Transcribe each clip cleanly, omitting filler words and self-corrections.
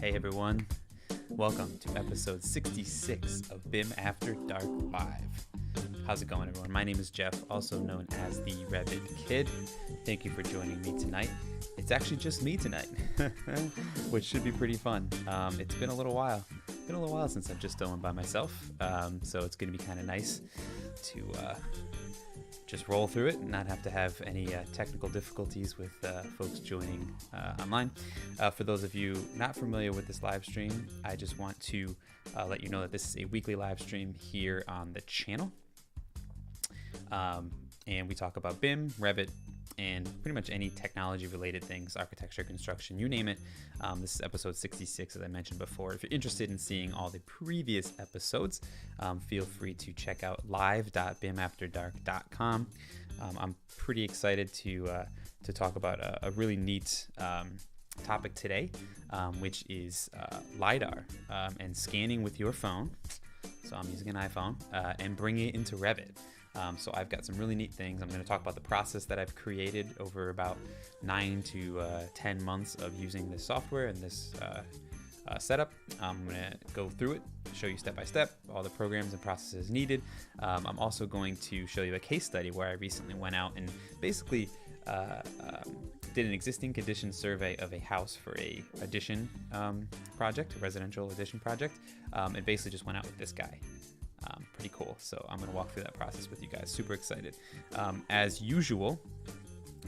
Hey everyone, welcome to episode 66 of BIM After Dark Live. How's it going, everyone? My name is Jeff, also known as the Revit Kid. Thank you for joining me tonight. It's actually just me tonight, which should be pretty fun. It's been a little while. Since I've just done one by myself, so it's going to be kind of nice to just roll through it and not have to have any technical difficulties with folks joining online. For those of you not familiar with this live stream, I just want to let you know that this is a weekly live stream here on the channel. And we talk about BIM, Revit, and pretty much any technology related things, architecture, construction, you name it. This is episode 66, as I mentioned before. If you're interested in seeing all the previous episodes, feel free to check out live.bimafterdark.com. I'm pretty excited to talk about a really neat topic today, which is Lidar and scanning with your phone. So I'm using an iPhone and bringing it into Revit. So I've got some really neat things. I'm going to talk about the process that I've created over about 9 to 10 months of using this software and this setup. I'm going to go through it, show you step by step all the programs and processes needed. I'm also going to show you a case study where I recently went out and basically did an existing condition survey of a house for a addition project, a residential addition project, and basically just went out with this guy. Pretty cool. So I'm going to walk through that process with you guys. Super excited. As usual,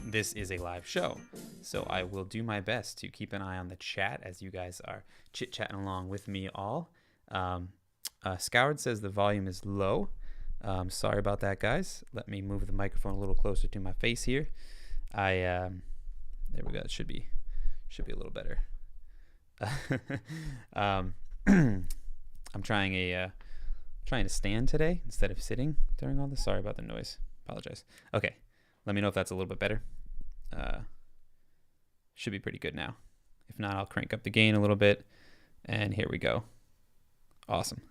this is a live show, so I will do my best to keep an eye on the chat as you guys are chit-chatting along with me all. Scoured says the volume is low. Sorry about that, guys. Let me move the microphone a little closer to my face here. There we go. It should be a little better. I'm trying to stand today instead of sitting during all this. Sorry about the noise. Apologize. Okay, let me know if that's a little bit better. Should be pretty good now. If not, I'll crank up the gain a little bit. And here we go. Awesome.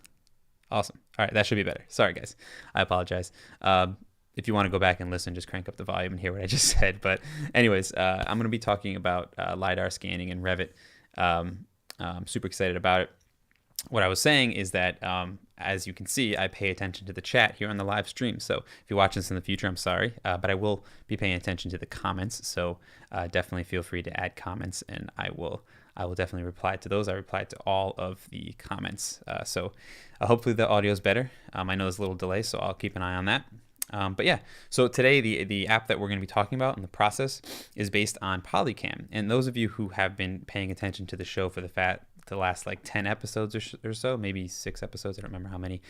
All right, that should be better. Sorry, guys. I apologize. If you want to go back and listen, just crank up the volume and hear what I just said. But anyways, I'm going to be talking about Lidar scanning in Revit. I'm super excited about it. What I was saying is that, as you can see, I pay attention to the chat here on the live stream. So if you're watching this in the future, I'm sorry, but I will be paying attention to the comments. So definitely feel free to add comments, and I will definitely reply to those. I replied to all of the comments. So hopefully the audio is better. I know there's a little delay, so I'll keep an eye on that. But yeah, so today the app that we're going to be talking about and the process is based on Polycam. And those of you who have been paying attention to the show for the last like 10 episodes or so, maybe 6 episodes, I don't remember how many,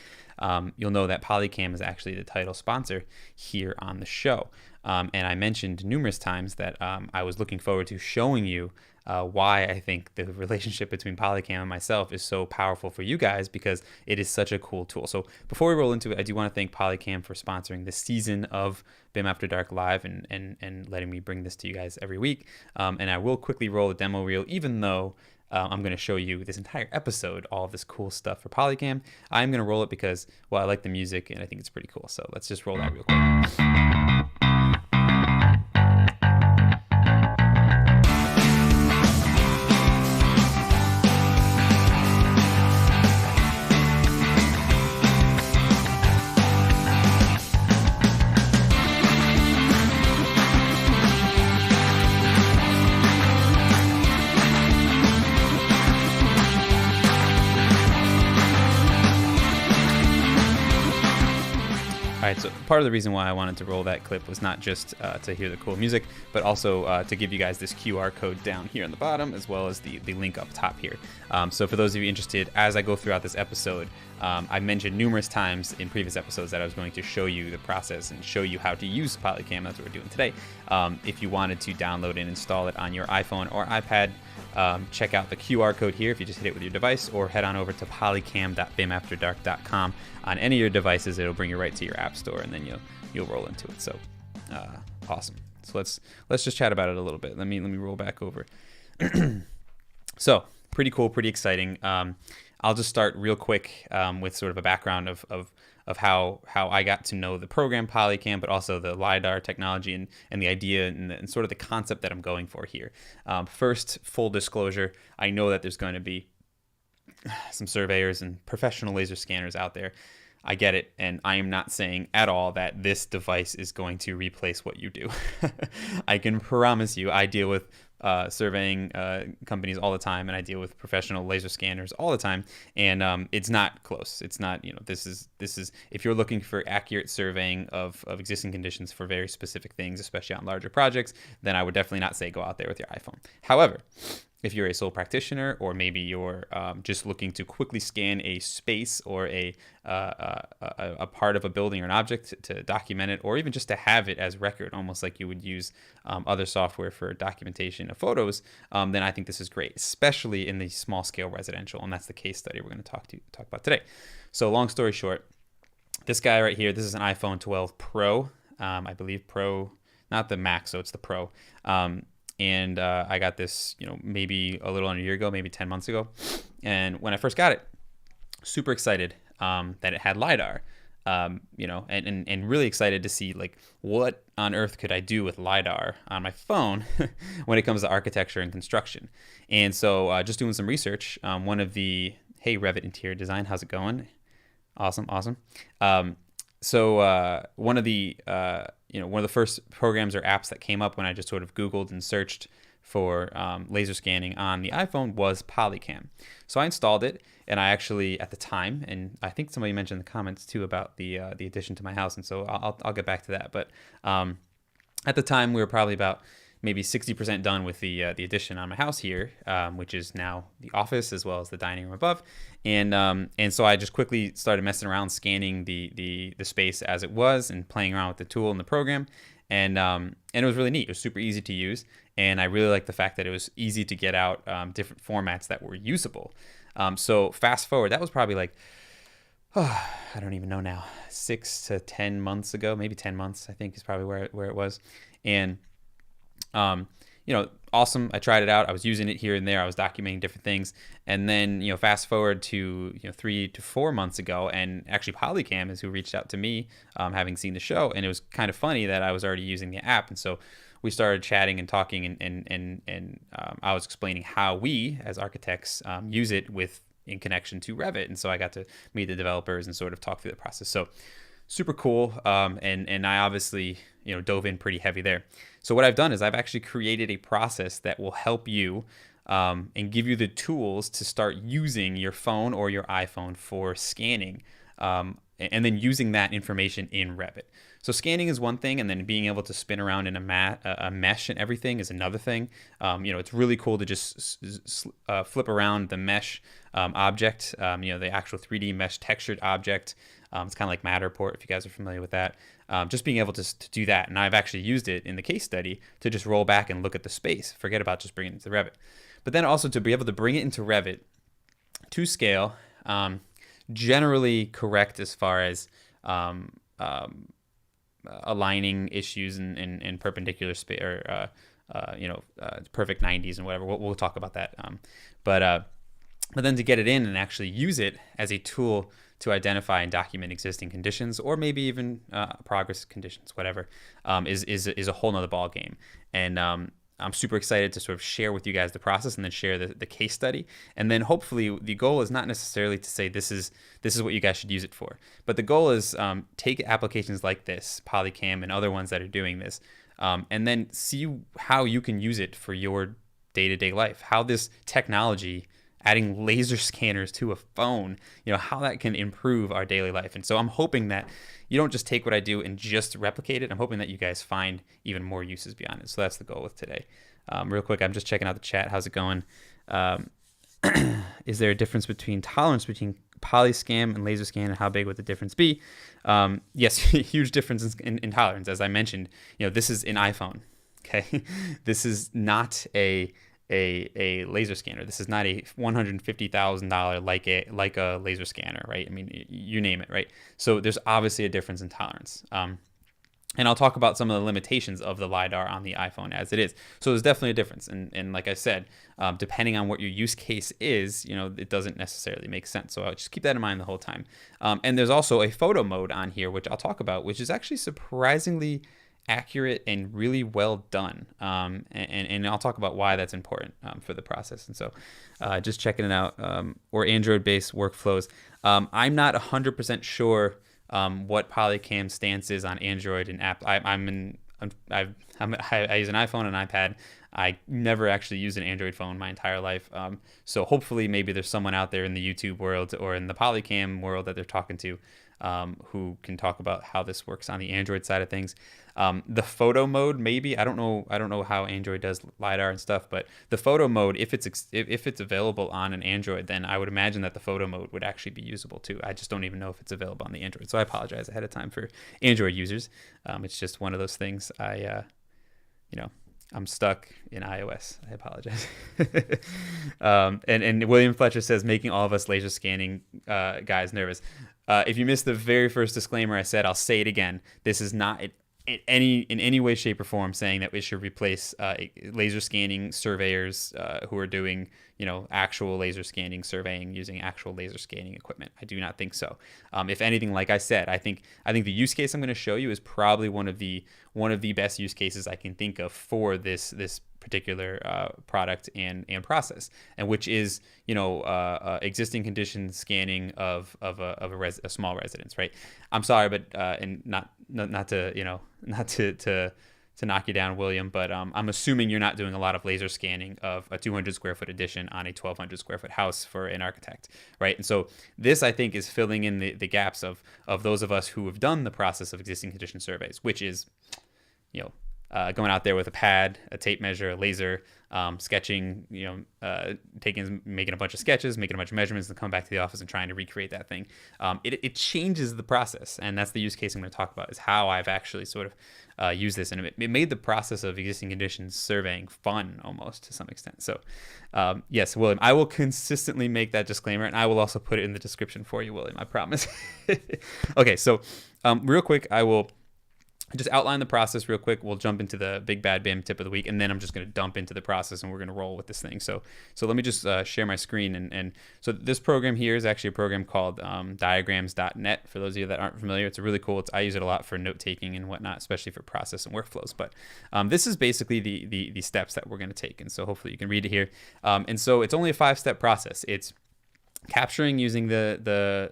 you'll know that Polycam is actually the title sponsor here on the show. And I mentioned numerous times that I was looking forward to showing you why I think the relationship between Polycam and myself is so powerful for you guys, because it is such a cool tool. So before we roll into it, I do want to thank Polycam for sponsoring this season of BIM After Dark Live and letting me bring this to you guys every week. And I will quickly roll a demo reel, even though I'm going to show you this entire episode, all of this cool stuff for Polycam. I'm going to roll it because, well, I like the music and I think it's pretty cool. So let's just roll that real quick. All right, so part of the reason why I wanted to roll that clip was not just to hear the cool music, but also to give you guys this QR code down here on the bottom, as well as the link up top here. So for those of you interested, as I go throughout this episode, I mentioned numerous times in previous episodes that I was going to show you the process and show you how to use Polycam. That's what we're doing today. If you wanted to download and install it on your iPhone or iPad, check out the QR code here if you just hit it with your device, or head on over to polycam.bimafterdark.com. On any of your devices, it'll bring you right to your app store, and then you'll roll into it. So awesome. So let's just chat about it a little bit. Let me roll back over. So pretty cool, pretty exciting. I'll just start real quick with sort of a background of of how I got to know the program Polycam, but also the Lidar technology and the idea and sort of the concept that I'm going for here. First, full disclosure, I know that there's going to be some surveyors and professional laser scanners out there. I get it, and I am not saying at all that this device is going to replace what you do. I can promise you, I deal with surveying companies all the time, and I deal with professional laser scanners all the time, and it's not close. It's not, this is if you're looking for accurate surveying of existing conditions for very specific things, especially on larger projects, then I would definitely not say go out there with your iPhone. However, if you're a sole practitioner, or maybe you're just looking to quickly scan a space or a part of a building or an object to document it, or even just to have it as record, almost like you would use other software for documentation of photos, then I think this is great, especially in the small scale residential, and that's the case study we're going to talk about today. So long story short, this guy right here, this is an iPhone 12 Pro, I believe Pro, not the Max, so it's the Pro. And I got this, maybe a little under a year ago, maybe 10 months ago. And when I first got it, super excited that it had LiDAR, and really excited to see like what on earth could I do with LiDAR on my phone when it comes to architecture and construction. And so just doing some research, hey, Revit Interior Design, how's it going? Awesome. So one of the first programs or apps that came up when I just sort of Googled and searched for laser scanning on the iPhone was Polycam. So I installed it, and I actually, at the time, and I think somebody mentioned in the comments too about the addition to my house, and so I'll get back to that. But at the time, we were probably about maybe 60% done with the addition on my house here, which is now the office as well as the dining room above, and so I just quickly started messing around, scanning the space as it was, and playing around with the tool and the program, and it was really neat. It was super easy to use, and I really liked the fact that it was easy to get out different formats that were usable. So fast forward, that was probably like, I don't even know now, 6 to 10 months ago, maybe 10 months, I think is probably where it was, and awesome. I tried it out. I was using it here and there. I was documenting different things. And then, fast forward to, 3 to 4 months ago, and actually Polycam is who reached out to me, having seen the show. And it was kind of funny that I was already using the app. And so we started chatting and talking, and I was explaining how we as architects use it in connection to Revit. And so I got to meet the developers and sort of talk through the process. So super cool. And I obviously, dove in pretty heavy there. So what I've done is I've actually created a process that will help you and give you the tools to start using your phone or your iPhone for scanning, and then using that information in Revit. So scanning is one thing, and then being able to spin around in a mesh and everything is another thing. It's really cool to just flip around the mesh object, the actual 3D mesh textured object. It's kind of like Matterport, if you guys are familiar with that. Just being able to do that. And I've actually used it in the case study to just roll back and look at the space. Forget about just bringing it into Revit. But then also to be able to bring it into Revit to scale, generally correct as far as aligning issues in perpendicular space, or perfect 90s and whatever. We'll talk about that. But then to get it in and actually use it as a tool to identify and document existing conditions, or maybe even progress conditions, whatever, is a whole nother ball game. And I'm super excited to sort of share with you guys the process, and then share the case study. And then hopefully the goal is not necessarily to say this is what you guys should use it for, but the goal is take applications like this, Polycam and other ones that are doing this, and then see how you can use it for your day-to-day life, how this technology, adding laser scanners to a phone, how that can improve our daily life. And so I'm hoping that you don't just take what I do and just replicate it. I'm hoping that you guys find even more uses beyond it. So that's the goal with today. Real quick, I'm just checking out the chat. How's it going? Is there a difference between tolerance between Polyscan and laser scan, and how big would the difference be? Yes, huge difference in tolerance. As I mentioned, this is an iPhone. Okay, this is not a laser scanner. This is not a $150,000 like a laser scanner, right? I mean, you name it, right? So there's obviously a difference in tolerance. And I'll talk about some of the limitations of the LiDAR on the iPhone as it is. So there's definitely a difference. And like I said, depending on what your use case is, it doesn't necessarily make sense. So I'll just keep that in mind the whole time. And there's also a photo mode on here, which I'll talk about, which is actually surprisingly accurate and really well done. And I'll talk about why that's important for the process. And so just checking it out, or Android-based workflows. I'm not 100% sure what Polycam stance is on Android and app. I use an iPhone and iPad. I never actually used an Android phone my entire life. So hopefully maybe there's someone out there in the YouTube world or in the Polycam world that they're talking to who can talk about how this works on the Android side of things. The photo mode, maybe, I don't know how Android does LiDAR and stuff, but the photo mode, if it's available on an Android, then I would imagine that the photo mode would actually be usable too. I just don't even know if it's available on the Android. So I apologize ahead of time for Android users. It's just one of those things. I'm stuck in iOS. I apologize. And William Fletcher says, making all of us laser scanning guys nervous. If you missed the very first disclaimer I said, I'll say it again. This is not in any way, shape, or form saying that we should replace laser scanning surveyors who are doing actual laser scanning surveying using actual laser scanning equipment. I do not think so. If anything, like I said, I think the use case I'm going to show you is probably one of the best use cases I can think of for this particular product and process, and which is existing condition scanning of a small residence, right? I'm sorry, but and not to knock you down, William, but I'm assuming you're not doing a lot of laser scanning of a 200 square foot addition on a 1,200 square foot house for an architect, right? And so this, I think, is filling in the gaps of those of us who have done the process of existing condition surveys, which is going out there with a pad, a tape measure, a laser, sketching, making a bunch of sketches, making a bunch of measurements, and come back to the office and trying to recreate that thing. It changes the process, and that's the use case I'm going to talk about, is how I've actually sort of used this, and it made the process of existing conditions surveying fun almost to some extent. So yes, William, I will consistently make that disclaimer, and I will also put it in the description for you, William, I promise. Okay, so real quick, I will just outline the process real quick. We'll jump into the big bad BIM tip of the week, and then I'm just going to dump into the process and we're going to roll with this thing. So let me just share my screen. And so this program here is actually a program called diagrams.net. For those of you that aren't familiar, it's really cool. I use it a lot for note taking and whatnot, especially for process and workflows. But this is basically the steps that we're going to take. And so hopefully you can read it here. And so it's only a 5-step process. It's capturing using the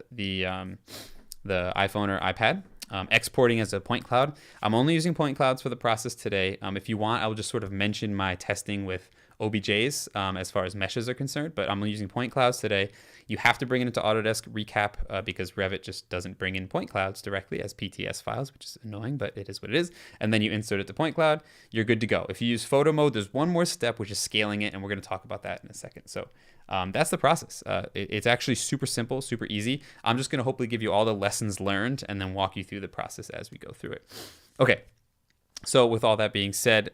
iPhone or iPad. Exporting as a point cloud. I'm only using point clouds for the process today. If you want, I will just sort of mention my testing with OBJs as far as meshes are concerned, but I'm using point clouds today. You have to bring it into Autodesk Recap because Revit just doesn't bring in point clouds directly as PTS files, which is annoying, but it is what it is. And then you insert it to point cloud, you're good to go. If you use photo mode, there's one more step, which is scaling it, and we're going to talk about that in a second. So that's the process. It's actually super simple, super easy. I'm just going to hopefully give you all the lessons learned and then walk you through the process as we go through it. Okay. So with all that being said,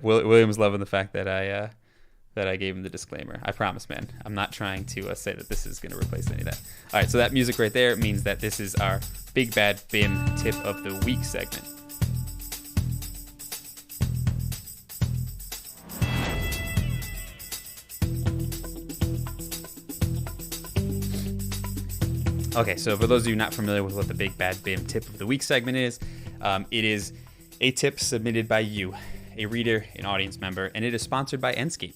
William's loving the fact that I gave him the disclaimer. I promise, man. I'm not trying to say that this is going to replace any of that. All right, so that music right there means that this is our Big Bad BIM Tip of the Week segment. Okay, so for those of you not familiar with what the Big Bad BIM Tip of the Week segment is, it is a tip submitted by you, a reader, an audience member, and it is sponsored by Enscape.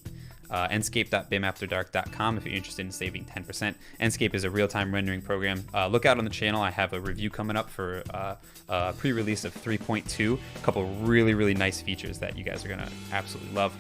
Enscape.bimafterdark.com if you're interested in saving 10%. Enscape is a real-time rendering program. Look out on the channel. I have a review coming up for a pre-release of 3.2. A couple really, really nice features that you guys are going to absolutely love.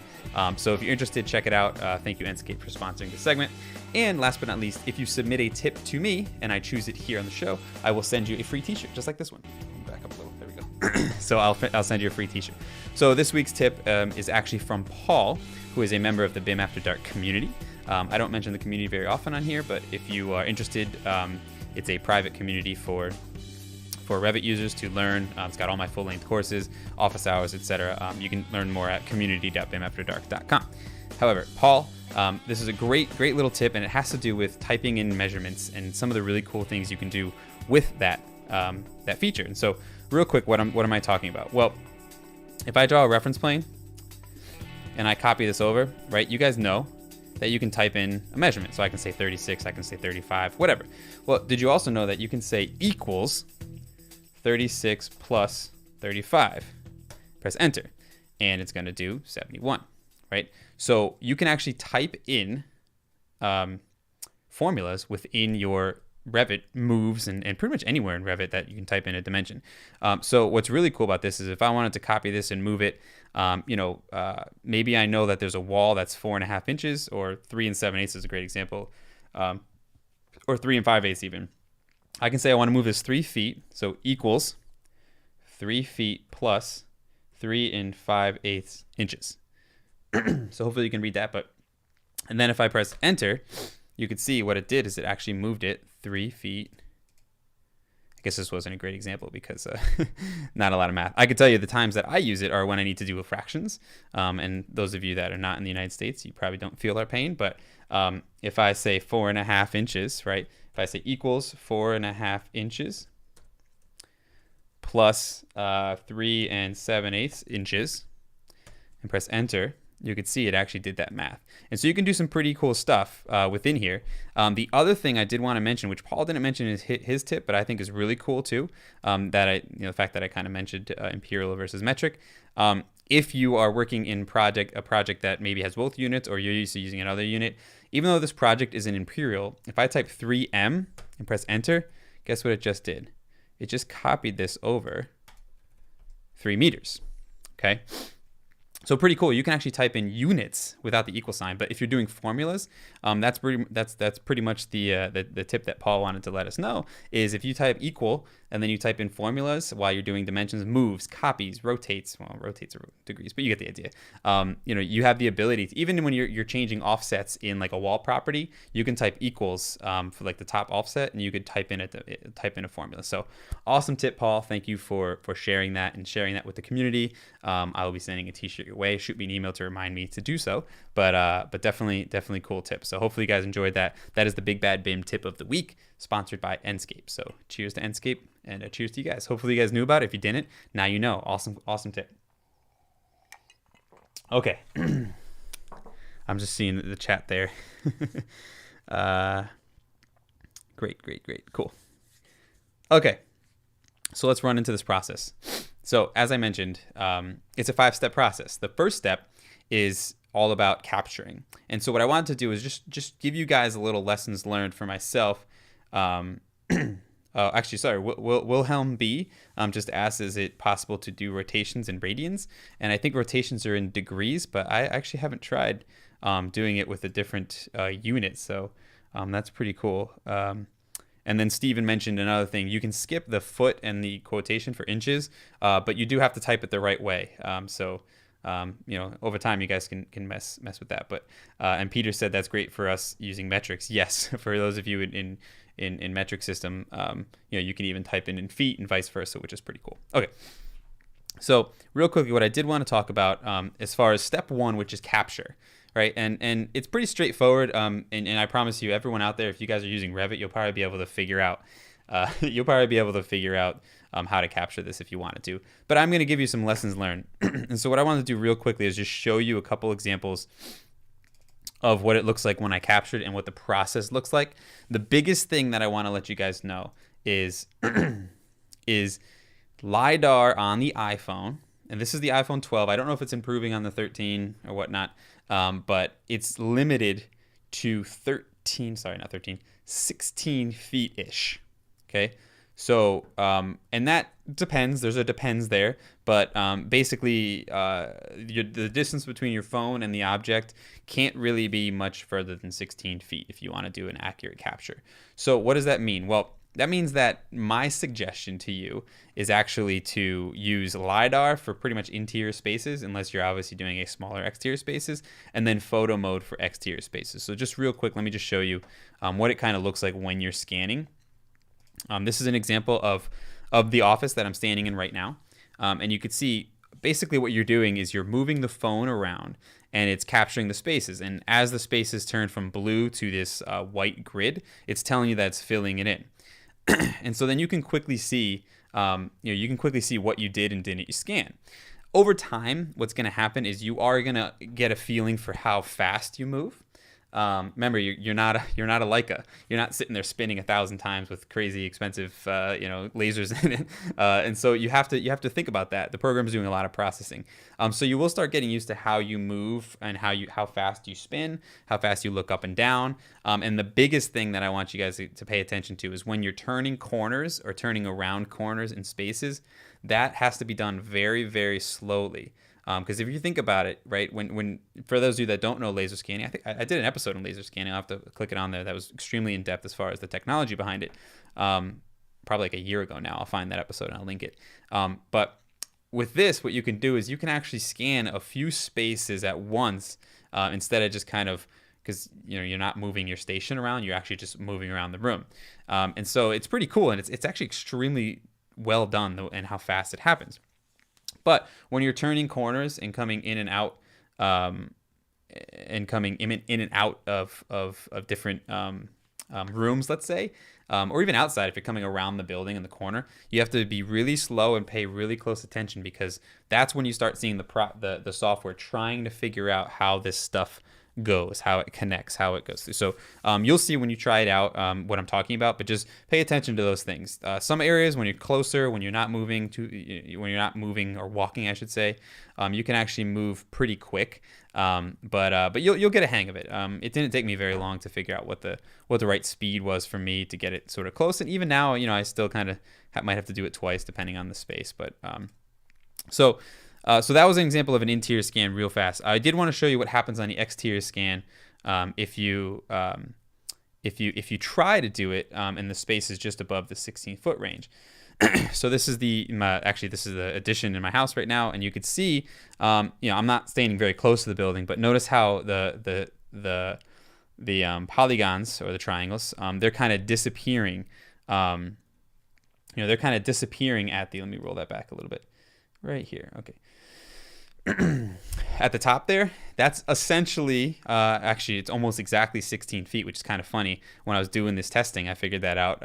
So if you're interested, check it out. Thank you, Enscape, for sponsoring this segment. And last but not least, if you submit a tip to me and I choose it here on the show, I will send you a free t-shirt, just like this one. Back up a little. There we go. So I'll send you a free t-shirt. So this week's tip is actually from Paul, who is a member of the BIM After Dark community. I don't mention the community very often on here, but if you are interested, it's a private community for Revit users to learn. It's got all my full-length courses, office hours, etc. You can learn more at community.bimafterdark.com. However, Paul, this is a great little tip, and it has to do with typing in measurements and some of the really cool things you can do with that feature. And so real quick, what am I talking about? Well, if I draw a reference plane and I copy this over, right, you guys know that you can type in a measurement. So I can say 36, I can say 35, whatever. Well, did you also know that you can say equals 36 plus 35? Press enter, and it's gonna do 71, right? So you can actually type in formulas within your Revit moves and pretty much anywhere in Revit that you can type in a dimension. So what's really cool about this is if I wanted to copy this and move it, maybe I know that there's a wall that's 4.5 inches, or 3 7/8 is a great example, or 3 5/8 even. I can say I want to move this 3 feet, so equals 3 feet plus 3 5/8 inches. So hopefully you can read that, and then if I press enter, you could see what it did is it actually moved it 3 feet. I guess this wasn't a great example because not a lot of math. I could tell you the times that I use it are when I need to do fractions. And those of you that are not in the United States, you probably don't feel our pain. But if I say 4.5 inches, right? If I say equals 4.5 inches plus 3 7/8 inches and press enter, you could see it actually did that math. And so you can do some pretty cool stuff within here. The other thing I did want to mention, which Paul didn't mention in his tip, but I think is really cool too, the fact that I kind of mentioned imperial versus metric. If you are working in a project that maybe has both units, or you're used to using another unit, even though this project is an imperial, if I type 3M and press enter, guess what it just did? It just copied this over 3 meters, okay? So pretty cool. You can actually type in units without the equal sign, but if you're doing formulas, that's pretty much the tip that Paul wanted to let us know, is if you type equal and then you type in formulas while you're doing dimensions, moves, copies, rotates. Well, rotates are degrees, but you get the idea. You have the ability to, even when you're changing offsets in like a wall property, you can type equals for like the top offset, and you could type in a formula. So awesome tip, Paul. Thank you for sharing that and sharing that with the community. I will be sending a t-shirt your way. Shoot me an email to remind me to do so. But definitely cool tip. So hopefully you guys enjoyed that. That is the Big Bad BIM tip of the week, sponsored by Enscape. So cheers to Enscape, and cheers to you guys. Hopefully you guys knew about it. If you didn't, now you know. Awesome tip. Okay. I'm just seeing the chat there. Great. Cool. Okay. So let's run into this process. So as I mentioned, it's a 5-step process. The first step is all about capturing. And so what I wanted to do is just give you guys a little lessons learned for myself. Actually, sorry, Wilhelm B just asked, is it possible to do rotations in radians? And I think rotations are in degrees, but I actually haven't tried doing it with a different unit. So that's pretty cool. And then Steven mentioned another thing. You can skip the foot and the quotation for inches, but you do have to type it the right way. Over time you guys can mess with that. But and Peter said that's great for us using metrics. Yes, for those of you in metric system, you can even type in feet and vice versa, which is pretty cool. Okay. So real quickly, what I did want to talk about as far as step 1, which is capture. Right, and it's pretty straightforward. And I promise you, everyone out there, if you guys are using Revit, you'll probably be able to figure out how to capture this if you wanted to. But I'm going to give you some lessons learned. And so what I want to do real quickly is just show you a couple examples of what it looks like when I captured and what the process looks like. The biggest thing that I want to let you guys know is Lidar on the iPhone. And this is the iPhone 12. I don't know if it's improving on the 13 or whatnot. But it's limited to 16 feet-ish, okay? So, and that depends, there's a depends there, but basically the distance between your phone and the object can't really be much further than 16 feet if you want to do an accurate capture. So what does that mean? Well, that means that my suggestion to you is actually to use Lidar for pretty much interior spaces, unless you're obviously doing a smaller exterior spaces, and then photo mode for exterior spaces. So just real quick, let me just show you what it kind of looks like when you're scanning. This is an example of the office that I'm standing in right now. And you could see basically what you're doing is you're moving the phone around and it's capturing the spaces. And as the spaces turn from blue to this white grid, it's telling you that it's filling it in. And so then you can quickly see you can quickly see what you did and didn't scan. Over time, what's going to happen is you are going to get a feeling for how fast you move. Remember, you're not a Leica. You're not sitting there spinning 1,000 times with crazy expensive lasers in it, and so you have to think about that. The program's doing a lot of processing, so you will start getting used to how you move and how fast you spin, how fast you look up and down. And the biggest thing that I want you guys to pay attention to is when you're turning corners or turning around corners in spaces, that has to be done very, very slowly. Because if you think about it, right, when for those of you that don't know laser scanning, I think I did an episode on laser scanning. I'll have to click it on there. That was extremely in depth as far as the technology behind it. Probably like a year ago now. I'll find that episode and I'll link it. But with this, what you can do is you can actually scan a few spaces at once instead of just kind of, because you're not moving your station around. You're actually just moving around the room, and so it's pretty cool, and it's actually extremely well done though, and how fast it happens. But when you're turning corners and coming in and out, of different rooms, let's say, or even outside, if you're coming around the building in the corner, you have to be really slow and pay really close attention, because that's when you start seeing the software trying to figure out how this stuff goes, how it connects, how it goes through. So you'll see when you try it out what I'm talking about, but just pay attention to those things. Some areas when you're closer, when you're not moving or walking, I should say, you can actually move pretty quick. But you'll get a hang of it. It didn't take me very long to figure out what the right speed was for me to get it sort of close. And even now, I still kind of might have to do it twice depending on the space. But so that was an example of an interior scan real fast. I did want to show you what happens on the exterior scan if you try to do it and the space is just above the 16-foot range. So this is the addition in my house right now, and you could see, I'm not standing very close to the building, but notice how the polygons or the triangles, they're kind of disappearing. They're kind of disappearing at the. Let me roll that back a little bit, right here. Okay. At the top there, that's essentially, actually, it's almost exactly 16 feet, which is kind of funny. When I was doing this testing, I figured that out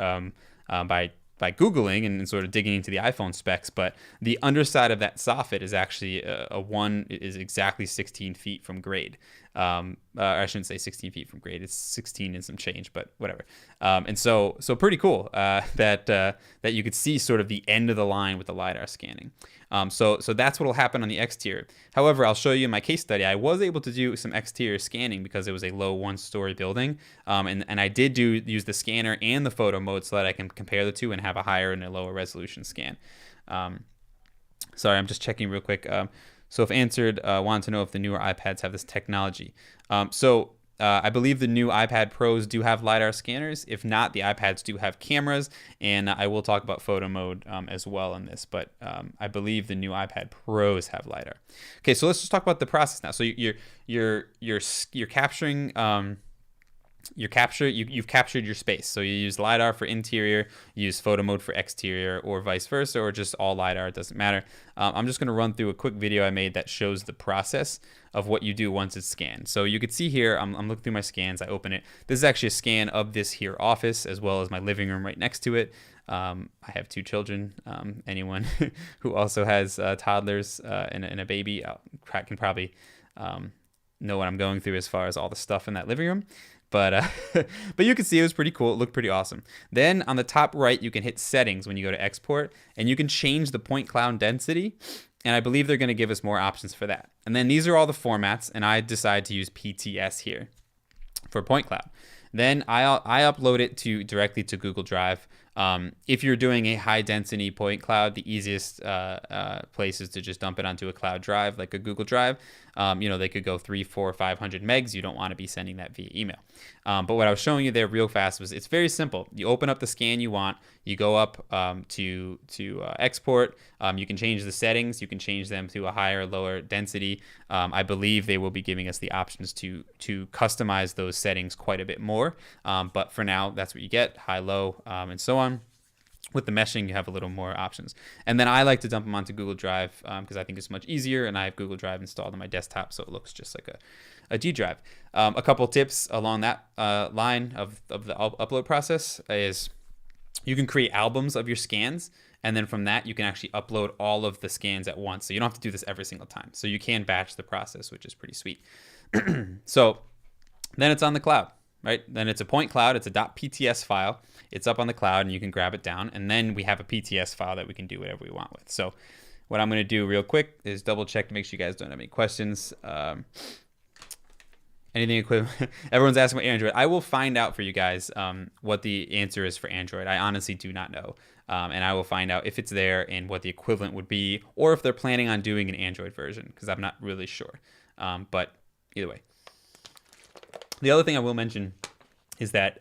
by Googling and sort of digging into the iPhone specs. But the underside of that soffit is actually is exactly 16 feet from grade. I shouldn't say 16 feet from grade. It's 16 and some change, but whatever. And so pretty cool that you could see sort of the end of the line with the Lidar scanning. So that's what will happen on the exterior. However, I'll show you in my case study, I was able to do some exterior scanning because it was a low one-story building. And I did use the scanner and the photo mode so that I can compare the two and have a higher and a lower resolution scan. Sorry, I'm just checking real quick. So if answered, wanted to know if the newer iPads have this technology. I believe the new iPad Pros do have LiDAR scanners. If not, the iPads do have cameras, and I will talk about photo mode as well in this, but I believe the new iPad Pros have LiDAR. Okay, so let's just talk about the process now. So you're capturing you've captured your space. So you use LiDAR for interior, you use photo mode for exterior, or vice versa, or just all LiDAR, it doesn't matter. I'm just going to run through a quick video I made that shows the process of what you do once it's scanned. So you could see here, I'm looking through my scans, I open it. This is actually a scan of this here office, as well as my living room right next to it. I have 2 children. Anyone who also has toddlers and a baby can probably know what I'm going through as far as all the stuff in that living room. But you can see it was pretty cool. It looked pretty awesome. Then on the top right, you can hit settings when you go to export, and you can change the point cloud density. And I believe they're going to give us more options for that. And then these are all the formats, and I decide to use PTS here for point cloud. Then I upload it directly to Google Drive. If you're doing a high density point cloud, the easiest place is to just dump it onto a cloud drive like a Google Drive. They could go 300, 400, 500 megs. You don't want to be sending that via email. But what I was showing you there real fast was it's very simple. You open up the scan you want. You go up to export. You can change the settings. You can change them to a higher or lower density. I believe they will be giving us the options to customize those settings quite a bit more. But for now, that's what you get, high, low, and so on. With the meshing, you have a little more options. And then I like to dump them onto Google Drive because I think it's much easier, and I have Google Drive installed on my desktop, so it looks just like a G Drive. A couple tips along that line of the upload process is you can create albums of your scans, And then from that, you can actually upload all of the scans at once. So you don't have to do this every single time. So you can batch the process, which is pretty sweet. So then it's on the cloud, right? Then it's a point cloud. It's a .pts file. It's up on the cloud, and you can grab it down. And then we have a PTS file that we can do whatever we want with. So what I'm going to do real quick is double check to make sure you guys don't have any questions. Anything equivalent? Everyone's asking about Android. I will find out for you guys what the answer is for Android. I honestly do not know. And I will find out if it's there and what the equivalent would be, or if they're planning on doing an Android version, because I'm not really sure. But either way. The other thing I will mention is that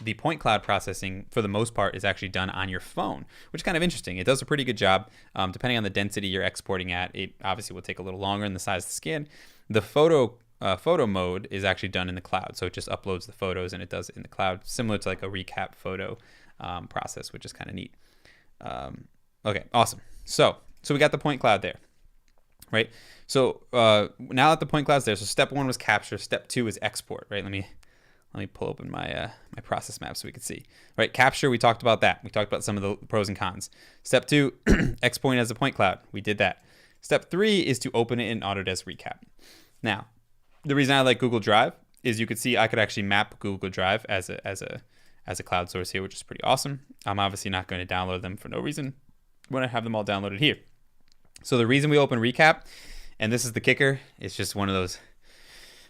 the point cloud processing, for the most part, is actually done on your phone, which is kind of interesting. It does a pretty good job. Depending on the density you're exporting at, it obviously will take a little longer in the size of the scan. The photo mode is actually done in the cloud. So it just uploads the photos and it does it in the cloud, similar to like a recap photo process, which is kind of neat. Okay, awesome. So we got the point cloud there, right? So now that the point cloud's there, so step 1 was capture, step 2 is export, right? Let me pull open my my process map so we can see. Right, capture, we talked about that. We talked about some of the pros and cons. Step 2, export as a point cloud. We did that. Step 3 is to open it in Autodesk Recap. Now, the reason I like Google Drive is you could see I could actually map Google Drive as a cloud source here, which is pretty awesome. I'm obviously not going to download them for no reason when I have them all downloaded here. So the reason we open Recap, and this is the kicker, it's just one of those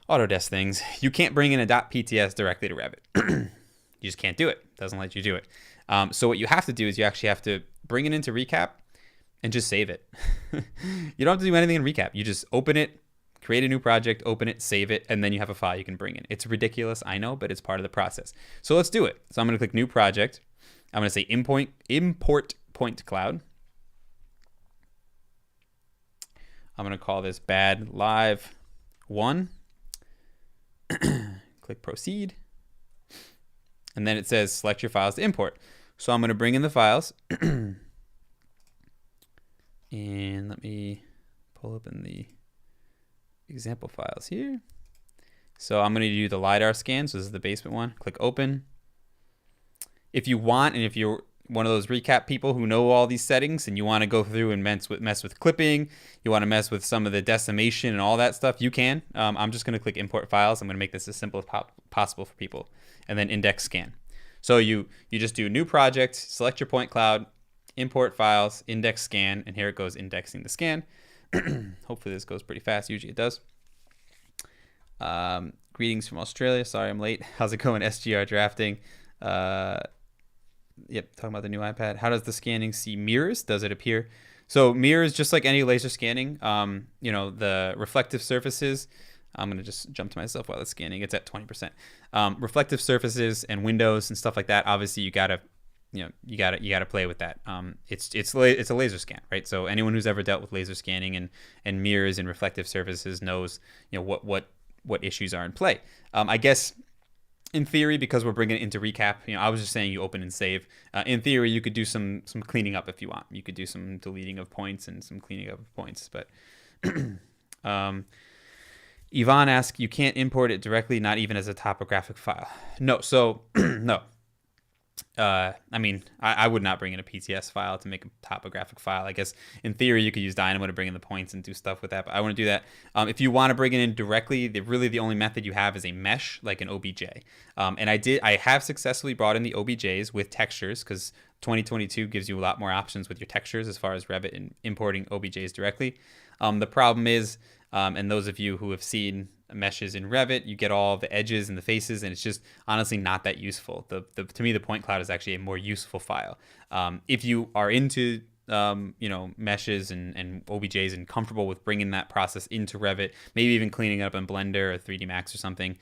Autodesk things. You can't bring in a .pts directly to Revit. You just can't do it. It doesn't let you do it. So what you have to do is you actually have to bring it into Recap and just save it. You don't have to do anything in Recap. You just open it, create a new project, open it, save it, and then you have a file you can bring in. It's ridiculous, I know, but it's part of the process. So let's do it. So I'm going to click New Project. I'm going to say Import Point Cloud. I'm going to call this Bad Live 1. Click Proceed. And then it says select your files to import. So I'm going to bring in the files. And let me pull up in the example files here. So I'm going to do the Lidar Scan. So this is the basement one. Click Open. If you want, and if you're one of those recap people who know all these settings and you want to go through and mess with clipping, you want to mess with some of the decimation and all that stuff, you can. I'm just going to click Import Files. I'm going to make this as simple as possible for people. And then Index Scan. So you just do New Project, select your point cloud, Import Files, Index Scan, and here it goes indexing the scan. Hopefully this goes pretty fast. Usually it does. Greetings from Australia. Sorry I'm late. How's it going, SGR Drafting? Yep, talking about the new iPad. How does the scanning see mirrors? Does it appear? So mirrors, just like any laser scanning, the reflective surfaces, I'm going to just jump to myself while it's scanning. It's at 20%. Reflective surfaces and windows and stuff like that. Obviously you gotta play with that. It's a laser scan, right? So anyone who's ever dealt with laser scanning and mirrors and reflective surfaces knows, what issues are in play. I guess in theory, because we're bringing it into Recap, I was just saying you open and save. In theory, you could do some cleaning up if you want. You could do some deleting of points and some cleaning up of points. But Yvonne asks, you can't import it directly, not even as a topographic file. No, so no. I would not bring in a PTS file to make a topographic file. I guess in theory you could use Dynamo to bring in the points and do stuff with that, but I want to do that. If you want to bring it in directly, the only method you have is a mesh, like an OBJ. And I have successfully brought in the OBJs with textures, because 2022 gives you a lot more options with your textures as far as Revit and importing OBJs directly. The problem is, and those of you who have seen meshes in Revit, you get all the edges and the faces, and it's just honestly not that useful. To me, the point cloud is actually a more useful file. If you are into meshes and OBJs and comfortable with bringing that process into Revit, maybe even cleaning it up in Blender or 3D Max or something,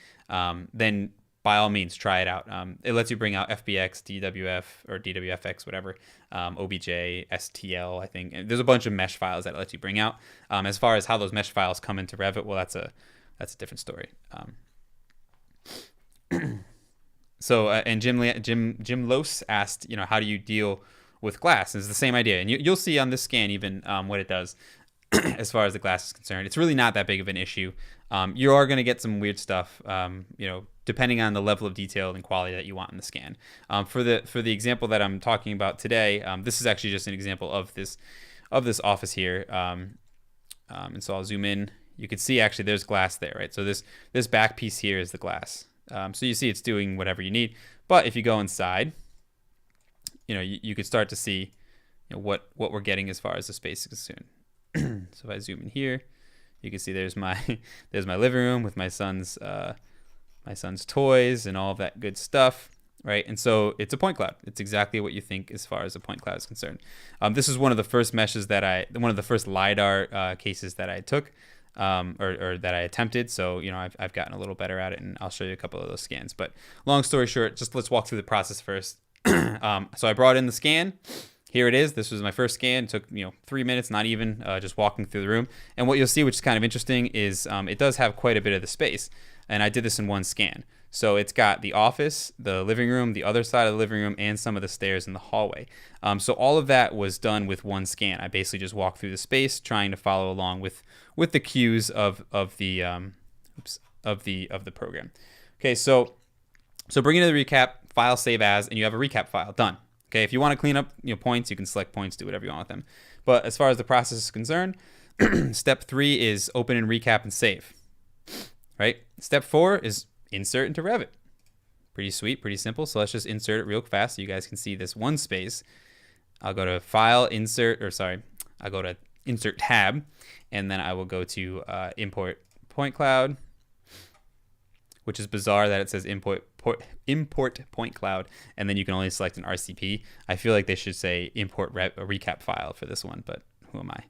then by all means try it out. It lets you bring out FBX, DWF or DWFX, whatever, OBJ, STL, I think. And there's a bunch of mesh files that it lets you bring out. As far as how those mesh files come into Revit, well, that's a different story. So and Jim Lose asked, how do you deal with glass? It's the same idea, and you'll see on this scan even what it does. as far as the glass is concerned. It's really not that big of an issue. You are going to get some weird stuff, depending on the level of detail and quality that you want in the scan. For the example that I'm talking about today, this is actually just an example of this office here. And so I'll zoom in. You can see actually there's glass there, right? So this back piece here is the glass. So you see it's doing whatever you need. But if you go inside, you could start to see what we're getting as far as the space is concerned. So if I zoom in here, you can see there's my living room with my son's toys and all of that good stuff, right? And so it's a point cloud. It's exactly what you think as far as a point cloud is concerned. This is one of the first meshes one of the first LiDAR cases that I took, or that I attempted. So I've gotten a little better at it, and I'll show you a couple of those scans. But long story short, just let's walk through the process first. So I brought in the scan. Here it is. This was my first scan. It took 3 minutes, not even, just walking through the room. And what you'll see, which is kind of interesting, is it does have quite a bit of the space. And I did this in one scan. So it's got the office, the living room, the other side of the living room, and some of the stairs in the hallway. So all of that was done with one scan. I basically just walked through the space, trying to follow along with the cues of the program. Okay, so bring it to the recap, file save as, and you have a recap file done. Okay, if you want to clean up points, you can select points, do whatever you want with them. But as far as the process is concerned, step 3 is open and recap and save. Right? Step 4 is insert into Revit. Pretty sweet, pretty simple. So let's just insert it real fast so you guys can see this one space. I'll go to File, I'll go to Insert tab, and then I will go to Import Point Cloud, which is bizarre that it says import point cloud, and then you can only select an RCP. I feel like they should say import a recap file for this one, but who am I?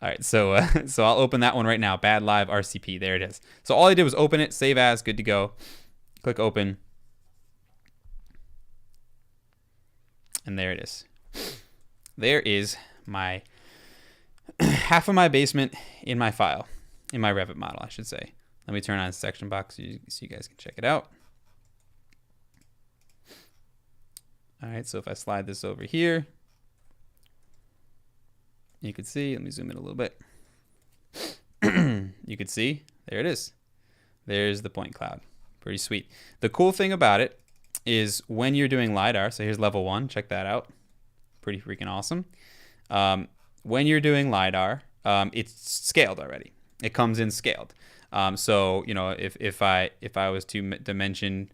All right, so I'll open that one right now. Bad Live RCP, there it is. So all I did was open it, save as, good to go. Click open, and there it is. There is my half of my basement in my file, in my Revit model, I should say. Let me turn on the section box so you guys can check it out. All right, so if I slide this over here, you can see, let me zoom in a little bit. You can see, there it is. There's the point cloud. Pretty sweet. The cool thing about it is when you're doing LiDAR, so here's level 1, check that out. Pretty freaking awesome. When you're doing LiDAR, it's scaled already. It comes in scaled. So if I was to dimension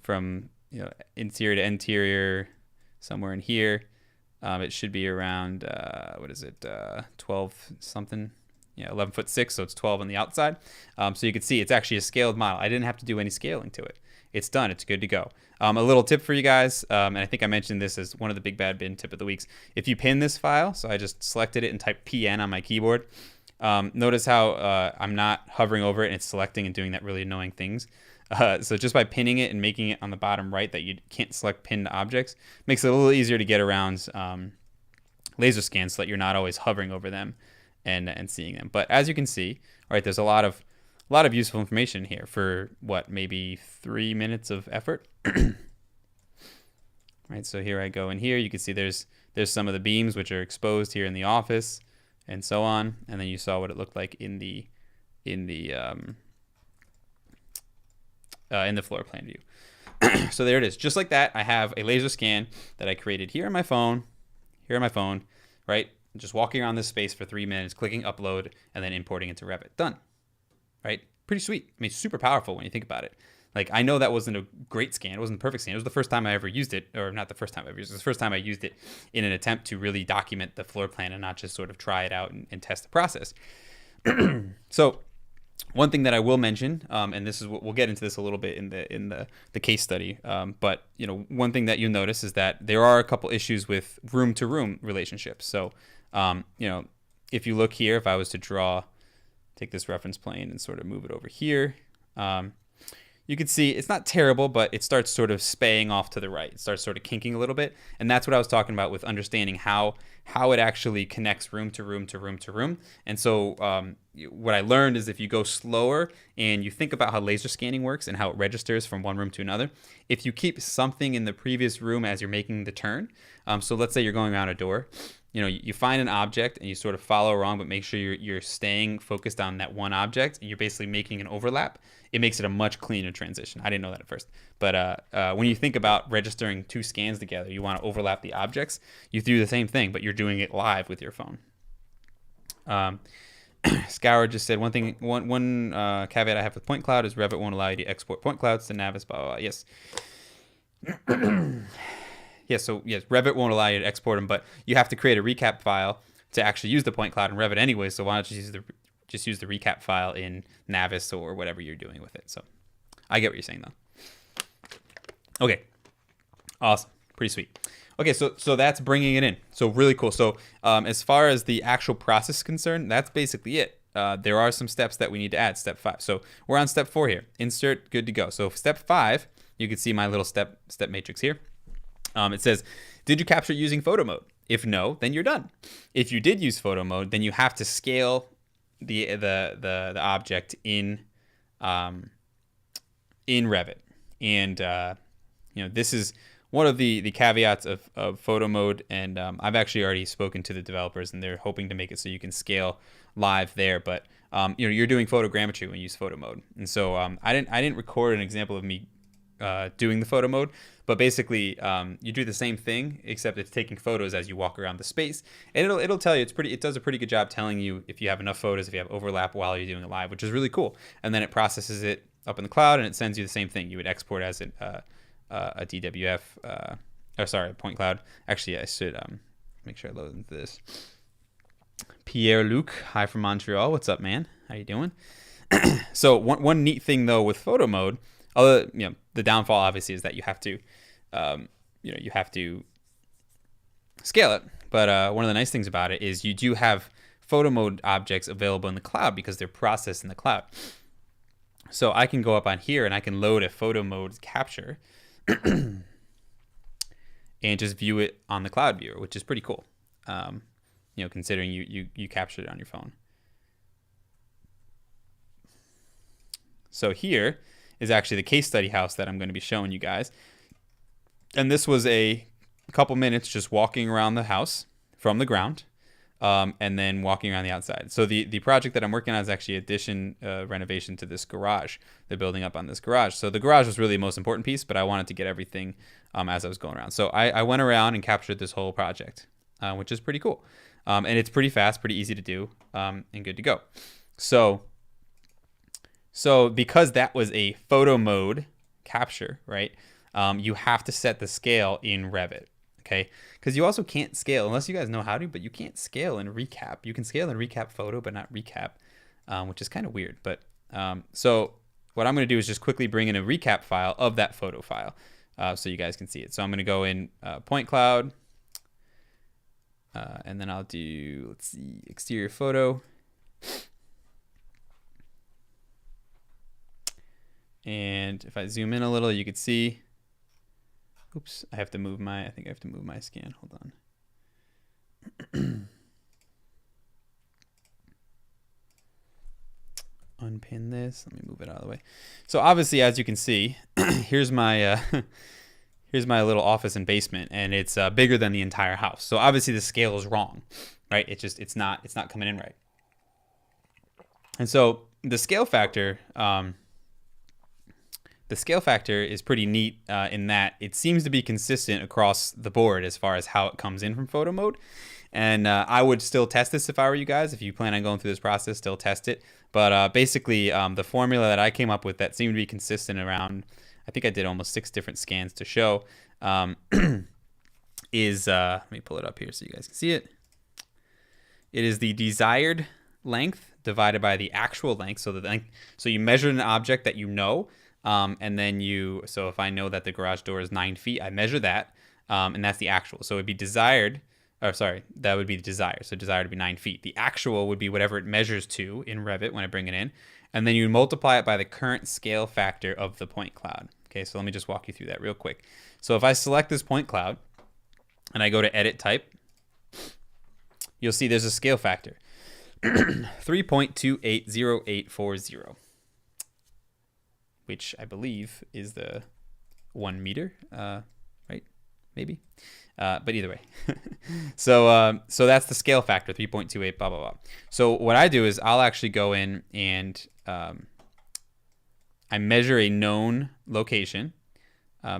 from interior to interior, somewhere in here, it should be around 12 something, 11'6", so it's 12 on the outside. So you can see it's actually a scaled model. I didn't have to do any scaling to it. It's done. It's good to go. A little tip for you guys, and I think I mentioned this as one of the big bad bin tip of the weeks. If you pin this file, so I just selected it and typed PN on my keyboard. Notice how I'm not hovering over it and it's selecting and doing that really annoying things. So just by pinning it and making it on the bottom right that you can't select pinned objects, makes it a little easier to get around laser scans so that you're not always hovering over them and seeing them. But as you can see, all right, there's a lot of useful information here for maybe 3 minutes of effort. Right, so here I go in here. You can see there's some of the beams which are exposed here in the office and so on, and then you saw what it looked like in the floor plan view. So there it is. Just like that, I have a laser scan that I created here on my phone, right? Just walking around this space for 3 minutes, clicking upload, and then importing into Revit. Done. Right? Pretty sweet. I mean, super powerful when you think about it. Like, I know that wasn't a great scan. It wasn't a perfect scan. It was the first time I ever used it, or not the first time I ever used it. It was the first time I used it in an attempt to really document the floor plan and not just sort of try it out and test the process. So one thing that I will mention, and this is what we'll get into this a little bit in the case study, but one thing that you'll notice is that there are a couple issues with room-to-room relationships. So if you look here, if I was to take this reference plane and sort of move it over here, you can see it's not terrible, but it starts sort of spaying off to the right. It starts sort of kinking a little bit. And that's what I was talking about with understanding how it actually connects room to room to room to room. And so what I learned is if you go slower and you think about how laser scanning works and how it registers from one room to another, if you keep something in the previous room as you're making the turn, so let's say you're going around a door, you find an object and you sort of follow along, but make sure you're staying focused on that one object. And you're basically making an overlap. It makes it a much cleaner transition. I didn't know that at first, but when you think about registering two scans together, you want to overlap the objects. You do the same thing, but you're doing it live with your phone. Scour just said one caveat I have with point cloud is Revit won't allow you to export point clouds to Navis. Blah blah blah. Yes. Yes, so yes, Revit won't allow you to export them, but you have to create a recap file to actually use the point cloud in Revit anyway. So why not just use the recap file in Navis or whatever you're doing with it? So I get what you're saying though. Okay, awesome, pretty sweet. Okay, so that's bringing it in. So really cool. So as far as the actual process is concerned, that's basically it. There are some steps that we need to add. Step 5. So we're on step 4 here. Insert, good to go. So step 5, you can see my little step matrix here. It says, did you capture using photo mode? If no, then you're done. If you did use photo mode, then you have to scale the object in Revit. And this is one of the caveats of photo mode. And I've actually already spoken to the developers, and they're hoping to make it so you can scale live there. But you're doing photogrammetry when you use photo mode. And so I didn't record an example of me doing the photo mode, but basically you do the same thing, except it's taking photos as you walk around the space, and it'll tell you it does a pretty good job telling you if you have enough photos, if you have overlap while you're doing it live, which is really cool. And then it processes it up in the cloud and it sends you the same thing. You would export as a DWF, a point cloud. Actually, I should make sure I load into this. Pierre Luc, hi from Montreal. What's up, man? How you doing? So one neat thing though with photo mode, the downfall obviously is that you have to, you have to scale it. But one of the nice things about it is you do have photo mode objects available in the cloud because they're processed in the cloud. So I can go up on here and I can load a photo mode capture and just view it on the cloud viewer, which is pretty cool. Considering you captured it on your phone. So here is actually the case study house that I'm going to be showing you guys. And this was a couple minutes just walking around the house from the ground, and then walking around the outside. So the project that I'm working on is actually addition, renovation to this garage. They're building up on this garage. So the garage was really the most important piece, but I wanted to get everything as I was going around. So I went around and captured this whole project, which is pretty cool. And it's pretty fast, pretty easy to do, and good to go. So because that was a photo mode capture, right, you have to set the scale in Revit, okay? Because you also can't scale, unless you guys know how to, but you can't scale in recap. You can scale in recap photo, but not recap, which is kind of weird. But so what I'm going to do is just quickly bring in a recap file of that photo file so you guys can see it. So I'm going to go in point cloud, and then I'll do, let's see, exterior photo. And if I zoom in a little, you could see, oops, I think I have to move my scan. Hold on. Unpin this. Let me move it out of the way. So obviously, as you can see, here's my little office and basement, and it's bigger than the entire house. So obviously the scale is wrong, right? It's not coming in right. And so the scale factor, is pretty neat in that it seems to be consistent across the board as far as how it comes in from photo mode. And I would still test this if I were you guys. If you plan on going through this process, still test it. But basically, the formula that I came up with that seemed to be consistent around, I think I did almost 6 different scans to show, is, let me pull it up here so you guys can see it. It is the desired length divided by the actual length. So you measure an object that you know, and then so if I know that the garage door is 9 feet, I measure that, and that's the actual. So it'd be desired, that would be the desire. So desired to be 9 feet. The actual would be whatever it measures to in Revit when I bring it in, and then you multiply it by the current scale factor of the point cloud. Okay, so let me just walk you through that real quick. So if I select this point cloud, and I go to edit type, you'll see there's a scale factor, 3.280840. which I believe is the 1 meter, right? maybe. But either way. So that's the scale factor, 3.28, blah, blah, blah. So what I do is I'll actually go in and I measure a known location.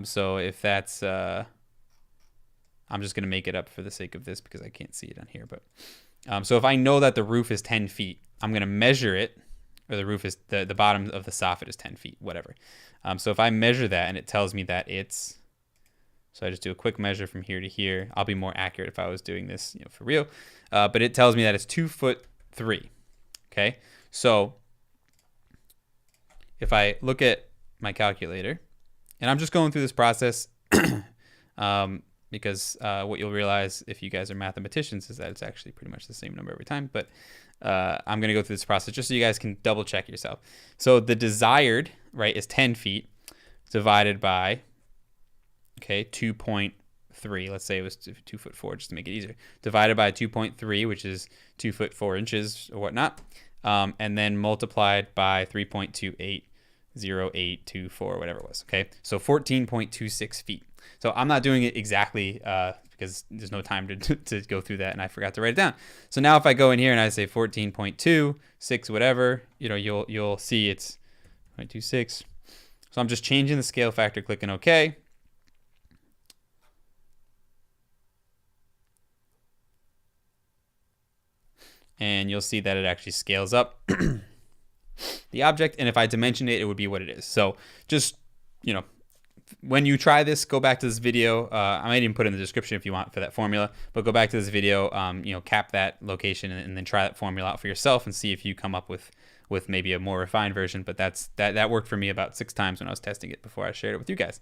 So if that's, I'm just going to make it up for the sake of this because I can't see it on here. But so if I know that the roof is 10 feet, I'm going to measure it, or the roof is, the bottom of the soffit is 10 feet, whatever. So if I measure that and it tells me that it's, so I just do a quick measure from here to here. I'll be more accurate if I was doing this, for real. But it tells me that it's 2'3". Okay. So if I look at my calculator, and I'm just going through this process, because what you'll realize if you guys are mathematicians is that it's actually pretty much the same number every time. But I'm going to go through this process just so you guys can double check yourself. So the desired, right, is 10 feet divided by, okay, 2.3. Let's say it was 2'4", just to make it easier. Divided by 2.3, which is 2'4" or whatnot, and then multiplied by 3.280824, whatever it was. Okay, so 14.26 feet. So I'm not doing it exactly because there's no time to go through that, and I forgot to write it down. So now if I go in here and I say 14.26, whatever, you'll see it's 0.26. So I'm just changing the scale factor, clicking OK. And you'll see that it actually scales up the object. And if I dimension it, it would be what it is. So just, when you try this, go back to this video. I might even put it in the description if you want for that formula, but go back to this video, cap that location and then try that formula out for yourself and see if you come up with maybe a more refined version. But that worked for me about 6 times when I was testing it before I shared it with you guys.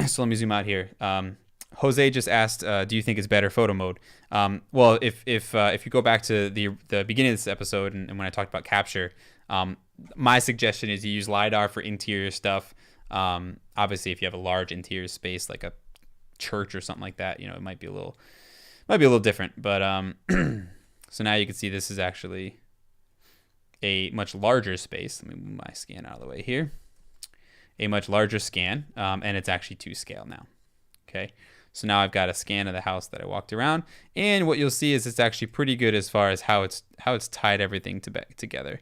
So let me zoom out here. Jose just asked, do you think it's better photo mode? Well, if you go back to the beginning of this episode and when I talked about capture, my suggestion is you use LiDAR for interior stuff. Obviously, if you have a large interior space like a church or something like that, it might be a little different. But so now you can see this is actually a much larger space. Let me move my scan out of the way here. A much larger scan, and it's actually to scale now. Okay. So now I've got a scan of the house that I walked around, and what you'll see is it's actually pretty good as far as how it's tied everything together.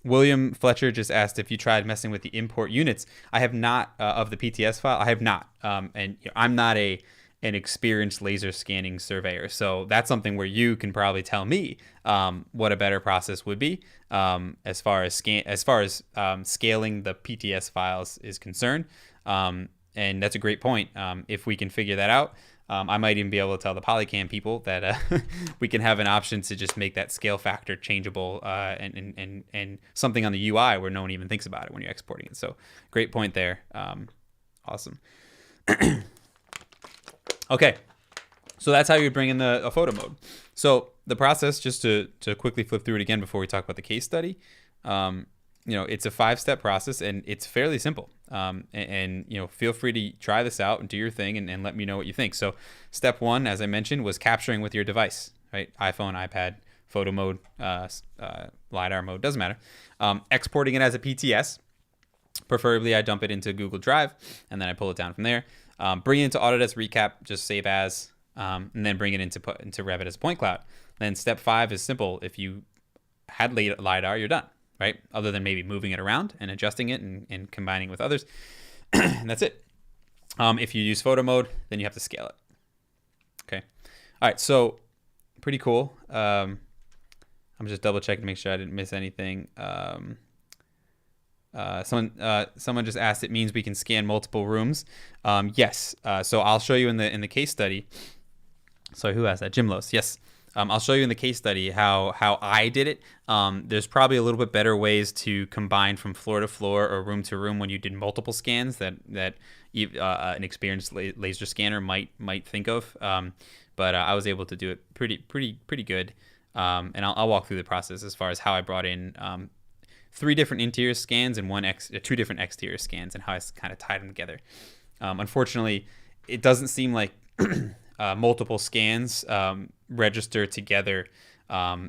William Fletcher just asked if you tried messing with the import units. I have not of the PTS file. I have not, and I'm not an experienced laser scanning surveyor, so that's something where you can probably tell me what a better process would be as far as scaling the PTS files is concerned. And that's a great point. If we can figure that out, I might even be able to tell the Polycam people that we can have an option to just make that scale factor changeable and something on the UI where no one even thinks about it when you're exporting it. So great point there. Awesome. Okay, so that's how you bring in a photo mode. So the process, just to quickly flip through it again before we talk about the case study, it's a 5-step process and it's fairly simple. And feel free to try this out and do your thing and let me know what you think. So step 1, as I mentioned, was capturing with your device, right? iPhone, iPad, photo mode, LiDAR mode, doesn't matter. Exporting it as a PTS. Preferably I dump it into Google Drive and then I pull it down from there. Bring it into Autodesk Recap, just save as, and then bring it into Revit as a point cloud. Then step 5 is simple. If you had LiDAR, you're done. Right? Other than maybe moving it around and adjusting it and combining with others. And that's it. If you use photo mode, then you have to scale it. Okay. All right. So pretty cool. I'm just double checking to make sure I didn't miss anything. Someone just asked, it means we can scan multiple rooms. Yes. So I'll show you in the case study. Sorry, who asked that? Jim Los. Yes. I'll show you in the case study how I did it. There's probably a little bit better ways to combine from floor to floor or room to room when you did multiple scans that an experienced laser scanner might think of. But I was able to do it pretty good. And I'll walk through the process as far as how I brought in 3 different interior scans and 2 different exterior scans and how I kind of tied them together. Unfortunately, it doesn't seem like multiple scans register together.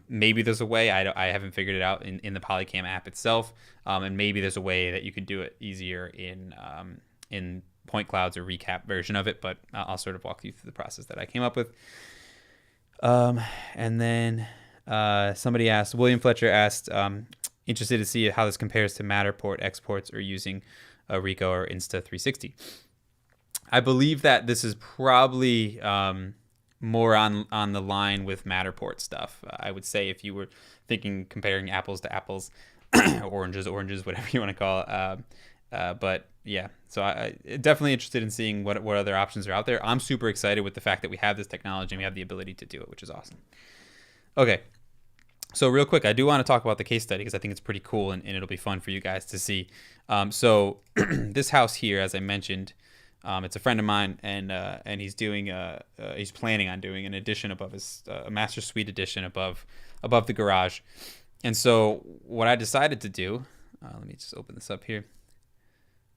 Maybe there's a way. I haven't figured it out in the Polycam app itself, and maybe there's a way that you could do it easier in point clouds or recap version of it, but I'll sort of walk you through the process that I came up with. And then somebody asked, William Fletcher asked, interested to see how this compares to Matterport exports or using Ricoh or Insta360. I believe that this is probably more on the line with Matterport stuff. I would say if you were thinking comparing apples to apples, oranges, whatever you want to call it. But yeah, so I definitely interested in seeing what other options are out there. I'm super excited with the fact that we have this technology and we have the ability to do it, which is awesome. Okay. So real quick, I do want to talk about the case study because I think it's pretty cool and it'll be fun for you guys to see. So this house here, as I mentioned, it's a friend of mine, and he's doing he's planning on doing an addition above his a master suite addition above the garage. And so what I decided to do, let me just open this up here.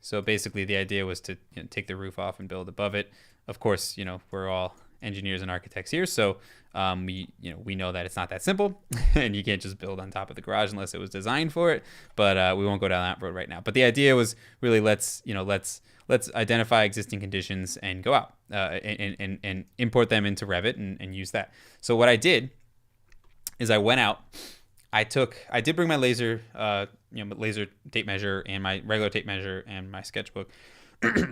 So basically the idea was to take the roof off and build above it. Of course, we're all engineers and architects here, so we know that it's not that simple, and you can't just build on top of the garage unless it was designed for it. But we won't go down that road right now. But the idea was really let's identify existing conditions and go out and import them into Revit and use that. So what I did is I went out. I did bring my laser tape measure and my regular tape measure and my sketchbook.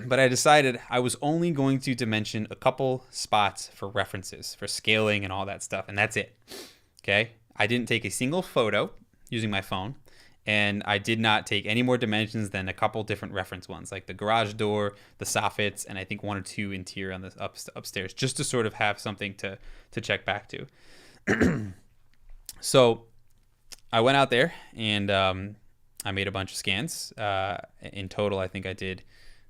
But I decided I was only going to dimension a couple spots for references, for scaling and all that stuff, and that's it. Okay? I didn't take a single photo using my phone, and I did not take any more dimensions than a couple different reference ones, like the garage door, the soffits, and I think 1 or 2 interior on the upstairs, just to sort of have something to check back to. So I went out there and I made a bunch of scans. In total, I think I did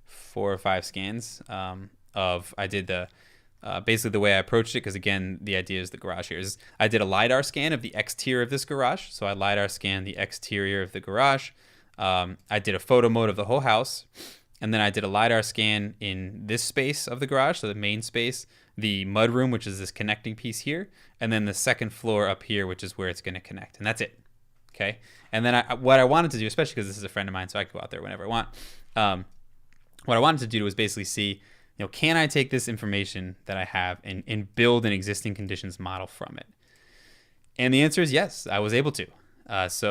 4 or 5 scans I did the basically the way I approached it, because again, the idea is the garage here is I did a Lidar scan of the exterior of this garage. So I Lidar scanned the exterior of the garage. I did a photo mode of the whole house, and then I did a Lidar scan in this space of the garage, so the main space, the mudroom, which is this connecting piece here, and then the second floor up here, which is where it's going to connect, and that's it. Okay, and then what I wanted to do, especially because this is a friend of mine, so I can go out there whenever I want. What I wanted to do was basically see, can I take this information that I have and build an existing conditions model from it? And the answer is yes, I was able to. Oops,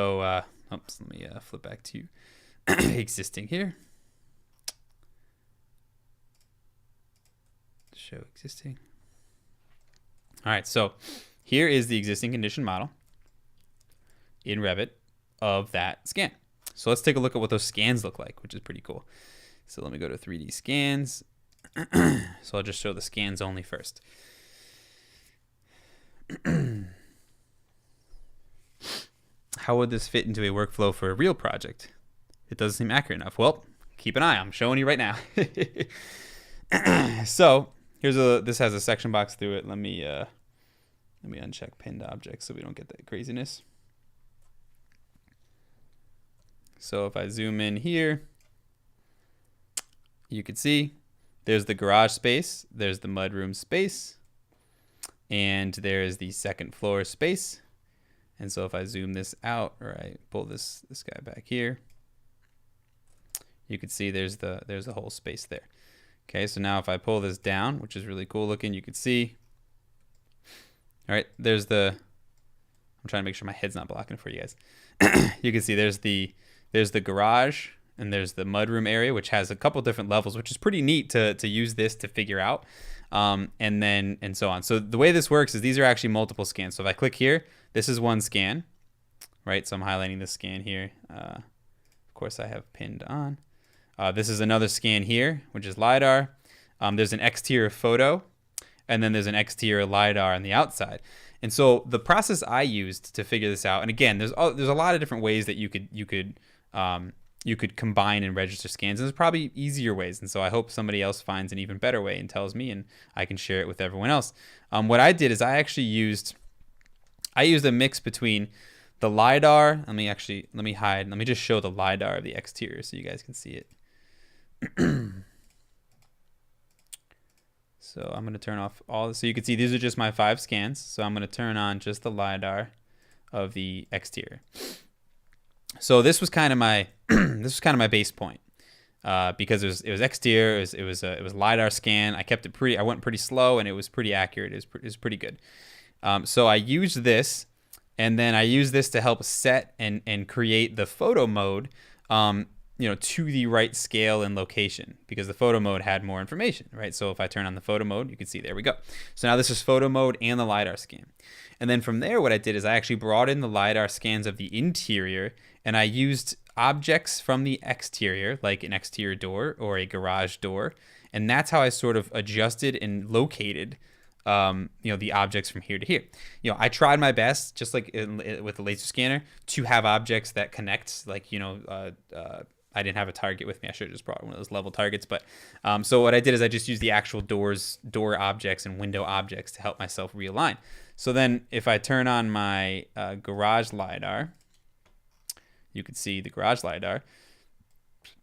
let me flip back to existing here. Show existing. All right, so here is the existing condition model in Revit of that scan. So let's take a look at what those scans look like, which is pretty cool. So let me go to 3D scans. So I'll just show the scans only first. How would this fit into a workflow for a real project? It doesn't seem accurate enough. Well, keep an eye. I'm showing you right now. So this has a section box through it. Let me uncheck pinned objects so we don't get that craziness. So if I zoom in here, you can see there's the garage space, there's the mudroom space, and there's the second floor space. And so if I zoom this out, or I pull this guy back here, you can see there's a whole space there. Okay, so now if I pull this down, which is really cool looking, you can see, all right, I'm trying to make sure my head's not blocking it for you guys. You can see there's the garage, and there's the mudroom area, which has a couple different levels, which is pretty neat to use this to figure out, and so on. So the way this works is these are actually multiple scans. So if I click here, this is one scan, right? So I'm highlighting this scan here. Of course, I have pinned on. This is another scan here, which is Lidar. There's an exterior photo, and then there's an exterior Lidar on the outside. And so the process I used to figure this out, and again, there's a lot of different ways that you could combine and register scans, and there's probably easier ways. And so I hope somebody else finds an even better way and tells me, and I can share it with everyone else. What I did is I actually used a mix between the Lidar. Let me just show the Lidar of the exterior so you guys can see it. So I'm going to turn off all this. So you can see these are just my 5 scans. So I'm going to turn on just the Lidar of the exterior. So this was kind of my base point. because it was exterior, it was Lidar scan. I went pretty slow, and it was pretty accurate. It was pretty good. So I used this, and then I used this to help set and create the photo mode, to the right scale and location, because the photo mode had more information, right? So if I turn on the photo mode, you can see, there we go. So now this is photo mode and the Lidar scan. And then from there, what I did is I actually brought in the Lidar scans of the interior, and I used objects from the exterior, like an exterior door or a garage door. And that's how I sort of adjusted and located the objects from here to here. I tried my best, just like with the laser scanner, to have objects that connect, like, I didn't have a target with me. I should have just brought one of those level targets. But so what I did is I just used the actual door objects and window objects to help myself realign. So then if I turn on my garage LiDAR, you can see the garage LiDAR.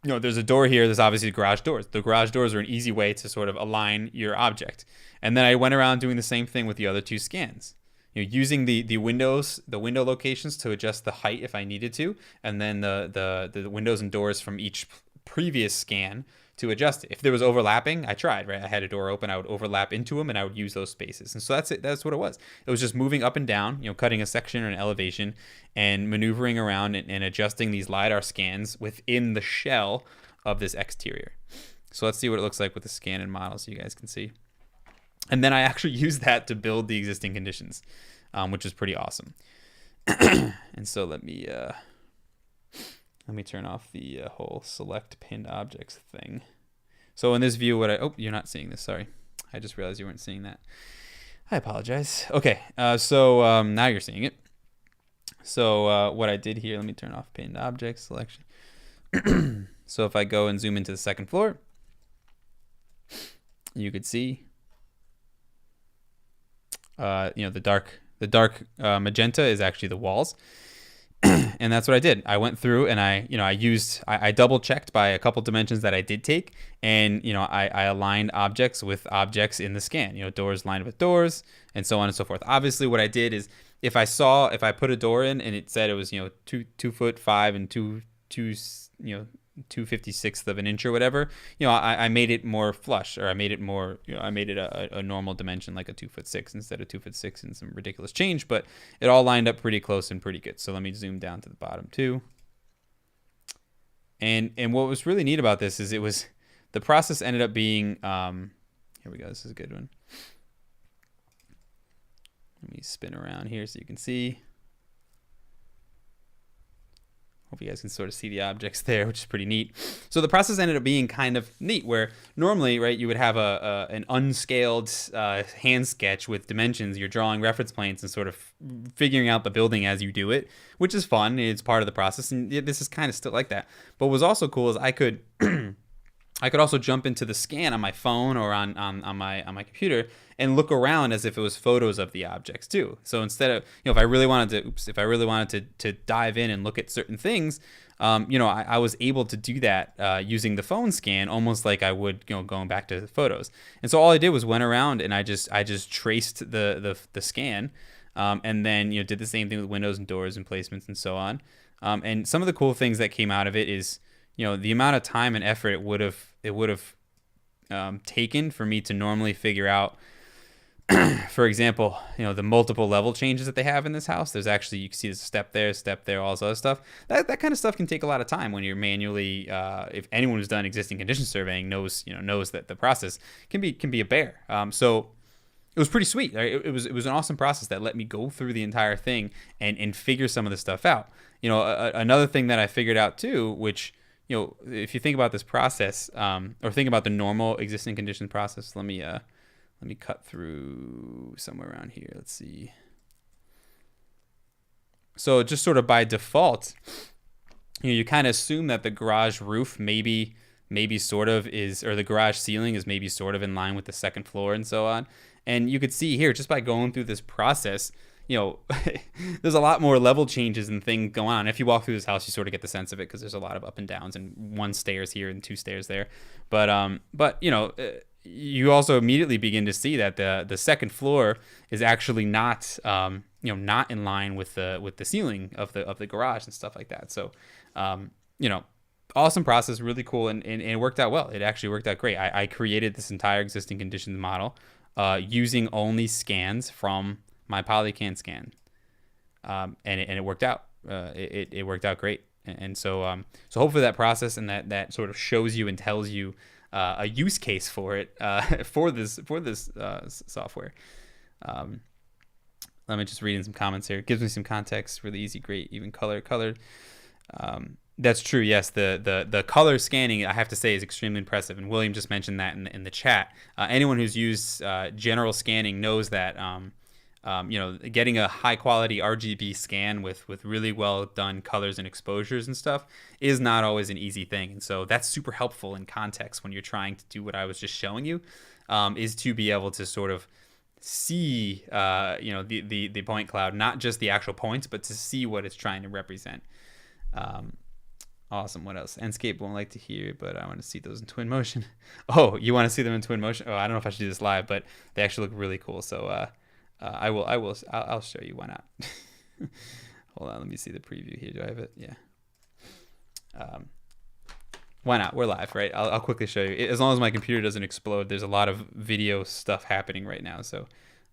There's a door here. There's obviously garage doors. The garage doors are an easy way to sort of align your object. And then I went around doing the same thing with the other two scans. Using the window locations to adjust the height if I needed to, and then the windows and doors from each previous scan to adjust it. If there was overlapping, I tried, right? I had a door open, I would overlap into them, and I would use those spaces. And so that's it. That's what it was. It was just moving up and down, cutting a section or an elevation, and maneuvering around and adjusting these LiDAR scans within the shell of this exterior. So let's see what it looks like with the scan and model so you guys can see. And then I actually used that to build the existing conditions, which is pretty awesome. And so let me turn off the whole select pinned objects thing. So in this view, you're not seeing this. Sorry. I just realized you weren't seeing that. I apologize. Okay. So now you're seeing it. So what I did here, let me turn off pinned object selection. So if I go and zoom into the second floor, you could see the dark magenta is actually the walls. And that's what I did. I went through and I double checked by a couple dimensions that I did take, and I aligned objects with objects in the scan. Doors lined with doors, and so on and so forth. Obviously, what I did is if I put a door in and it said it was 2'5" and 2/56 of an inch or whatever, I made it more flush, or I made it more, I made it a normal dimension, like a 2'6" instead of 2'6" and some ridiculous change, but it all lined up pretty close and pretty good. So let me zoom down to the bottom too. And what was really neat about this is the process ended up being, here we go. This is a good one. Let me spin around here so you can see. Hope you guys can sort of see the objects there, which is pretty neat. So the process ended up being kind of neat, where normally, right, you would have an unscaled hand sketch with dimensions. You're drawing reference planes and sort of figuring out the building as you do it, which is fun. It's part of the process, and this is kind of still like that. But what was also cool is I could also jump into the scan on my phone or on my computer and look around as if it was photos of the objects too. So instead of, if I really wanted to dive in and look at certain things, I was able to do that using the phone scan, almost like I would, going back to the photos. And so all I did was went around and I just traced the scan, and then did the same thing with windows and doors and placements and so on. And some of the cool things that came out of it is, the amount of time and effort it would have taken for me to normally figure out, for example, the multiple level changes that they have in this house. There's actually, you can see there's a step there, all this other stuff. That kind of stuff can take a lot of time when you're manually, if anyone who's done existing condition surveying knows that the process can be a bear. So it was pretty sweet. It was an awesome process that let me go through the entire thing and figure some of this stuff out. Another thing that I figured out too, which, if you think about this process, or think about the normal existing condition process, let me cut through somewhere around here. Let's see. So just sort of by default, you kind of assume that the garage roof maybe sort of is, or the garage ceiling is maybe sort of in line with the second floor and so on. And you could see here, just by going through this process, there's a lot more level changes and things going on. If you walk through this house, you sort of get the sense of it, because there's a lot of up and downs and one stairs here and two stairs there. But you also immediately begin to see that the second floor is actually not not in line with the ceiling of the garage and stuff like that. So awesome process, really cool, and it worked out well. It actually worked out great. I created this entire existing conditions model using only scans from my Polycam scan, and it worked out. It worked out great, and so so hopefully that process and that sort of shows you and tells you a use case for it for this software. Let me just read in some comments here. It gives me some context. Really easy, great, even colored. That's true. Yes, the color scanning, I have to say, is extremely impressive. And William just mentioned that in the chat. Anyone who's used general scanning knows that getting a high quality RGB scan with really well done colors and exposures and stuff is not always an easy thing. And so that's super helpful in context when you're trying to do what I was just showing you, is to be able to sort of see the point cloud, not just the actual points, but to see what it's trying to represent. Awesome. What else? Enscape won't like to hear, but I want to see those in Twinmotion. Oh, you want to see them in Twinmotion? Oh, I don't know if I should do this live, but they actually look really cool. So I'll show you. Why not? Hold on, let me see the preview here. Do I have it? Yeah. Why not? We're live, right? I'll quickly show you. As long as my computer doesn't explode. There's a lot of video stuff happening right now, so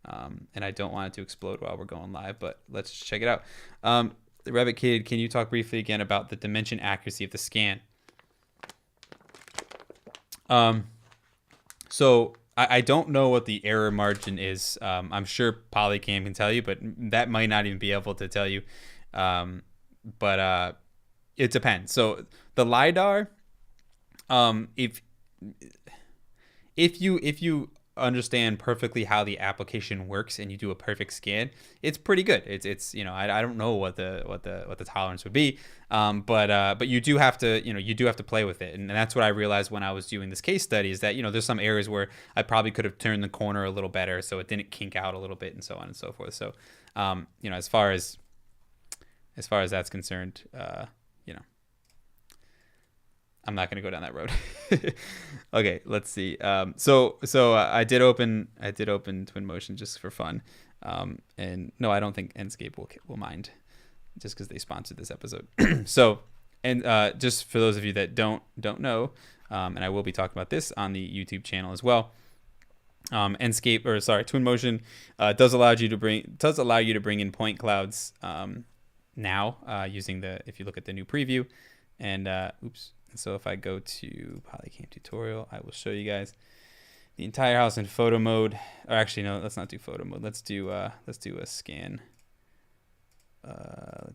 and I don't want it to explode while we're going live. But let's just check it out. The Revit Kid, can you talk briefly again about the dimension accuracy of the scan? So I don't know what the error margin is. I'm sure Polycam can tell you, but that might not even be able to tell you. But it depends. So the Lidar, if you understand perfectly how the application works and you do a perfect scan, it's pretty good. It's I don't know what the tolerance would be, but you do have to play with it, and that's what I realized when I was doing this case study, is that there's some areas where I probably could have turned the corner a little better so it didn't kink out a little bit, and so on and so forth. So as far as that's concerned, I'm not going to go down that road. Okay, let's see. So I did open Twinmotion just for fun. And no, I don't think Enscape will mind, just because they sponsored this episode. So, and just for those of you that don't know, and I will be talking about this on the YouTube channel as well. Twinmotion does allow you to bring in point clouds now using if you look at the new preview, and so if I go to Polycam tutorial, I will show you guys the entire house in photo mode. Or actually, no, let's not do photo mode. Let's do a scan. I'll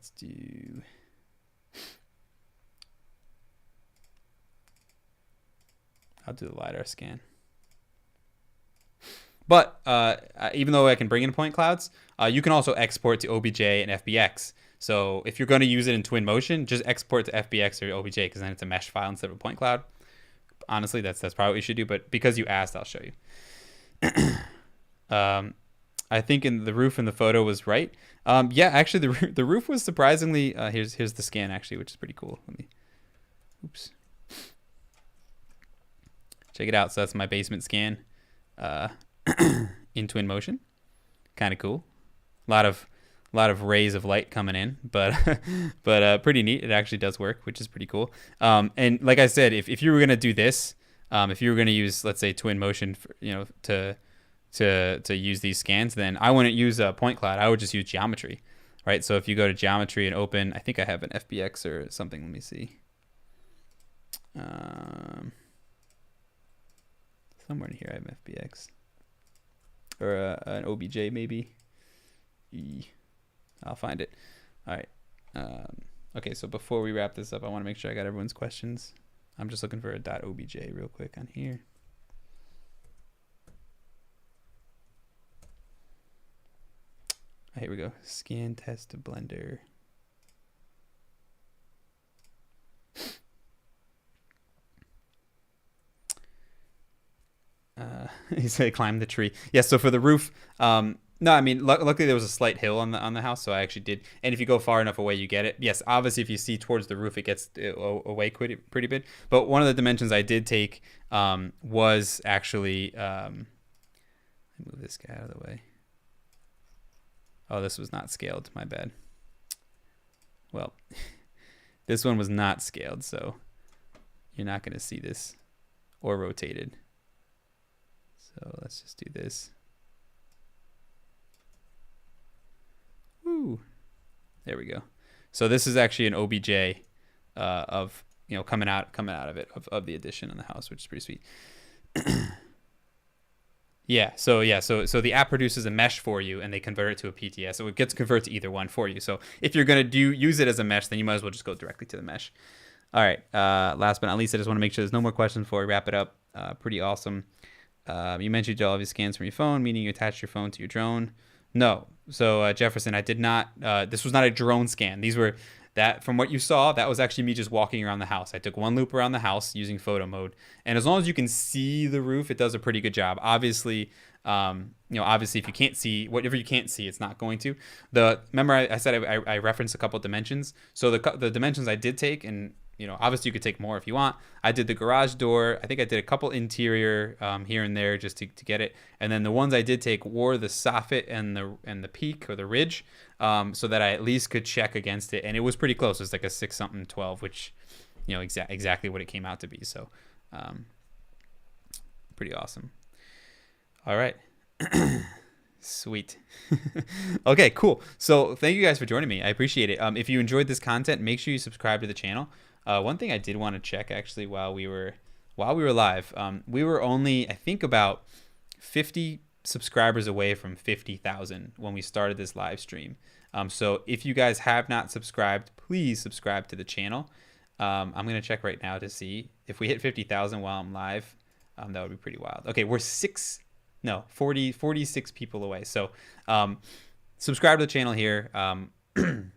do the Lidar scan. But even though I can bring in point clouds, you can also export to OBJ and FBX. So if you're going to use it in Twinmotion, just export to FBX or OBJ, because then it's a mesh file instead of a point cloud. Honestly, that's probably what you should do. But because you asked, I'll show you. I think in the roof in the photo was right. Yeah, actually, the roof was surprisingly. Here's the scan actually, which is pretty cool. Oops. Check it out. So that's my basement scan in Twinmotion. Kind of cool. A lot of rays of light coming in, but pretty neat. It actually does work, which is pretty cool. And like I said, if you were gonna do this, if you were gonna use, let's say, Twinmotion, to use these scans, then I wouldn't use a point cloud. I would just use geometry, right? So if you go to geometry and open, I think I have an FBX or something. Let me see. Somewhere in here I have an FBX or an OBJ maybe. I'll find it. All right. Okay, so before we wrap this up, I want to make sure I got everyone's questions. I'm just looking for a .obj real quick on here. Here we go. Scan test to Blender. He said climb the tree. Yeah, so for the roof, no, I mean, luckily there was a slight hill on the house, so I actually did. And if you go far enough away, you get it. Yes, obviously, if you see towards the roof, it gets away pretty bit. But one of the dimensions I did take was actually. Let me move this guy out of the way. Oh, this was not scaled. My bad. Well, this one was not scaled, so you're not going to see this or rotated. So let's just do this. Woo. There we go. So this is actually an OBJ of, you know, coming out of it, of the addition in the house, which is pretty sweet. So the app produces a mesh for you, and they convert it to a PTS. So it gets converted to either one for you. So if you're gonna use it as a mesh, then you might as well just go directly to the mesh. All right. Last but not least, I just want to make sure there's no more questions before we wrap it up. Pretty awesome. You mentioned you did all of your scans from your phone, meaning you attached your phone to your drone. No. So Jefferson, I did not. This was not a drone scan. These were that from what you saw. That was actually me just walking around the house. I took one loop around the house using photo mode, and as long as you can see the roof, it does a pretty good job. Obviously, obviously, if you can't see whatever you can't see, it's not going to. Remember I said I referenced a couple of dimensions. So the dimensions I did take, and obviously you could take more if you want. I did the garage door. I think I did a couple interior here and there just to get it. And then the ones I did take were the soffit and the peak or the ridge, so that I at least could check against it. And it was pretty close. It was like a 6-something 12, which, exactly what it came out to be. So pretty awesome. All right. Sweet. Okay, cool. So thank you guys for joining me. I appreciate it. If you enjoyed this content, make sure you subscribe to the channel. One thing I did want to check actually while we were live, we were only, I think, about 50 subscribers away from 50,000 when we started this live stream. So if you guys have not subscribed, please subscribe to the channel. I'm going to check right now to see if we hit 50,000 while I'm live. That would be pretty wild. Okay, we're 46 people away. So subscribe to the channel here.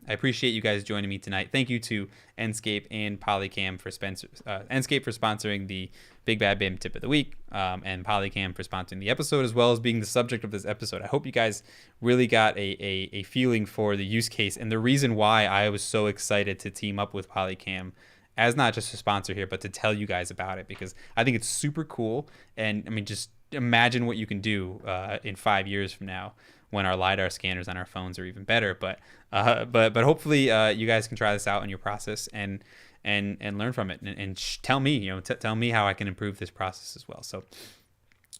I appreciate you guys joining me tonight. Thank you to Enscape and Polycam for Enscape for sponsoring the Big Bad BIM tip of the week, and Polycam for sponsoring the episode, as well as being the subject of this episode. I hope you guys really got a feeling for the use case and the reason why I was so excited to team up with Polycam as not just a sponsor here, but to tell you guys about it, because I think it's super cool. And I mean, just imagine what you can do in 5 years from now, when our Lidar scanners on our phones are even better. But hopefully you guys can try this out in your process and learn from it, and tell me, tell me how I can improve this process as well. So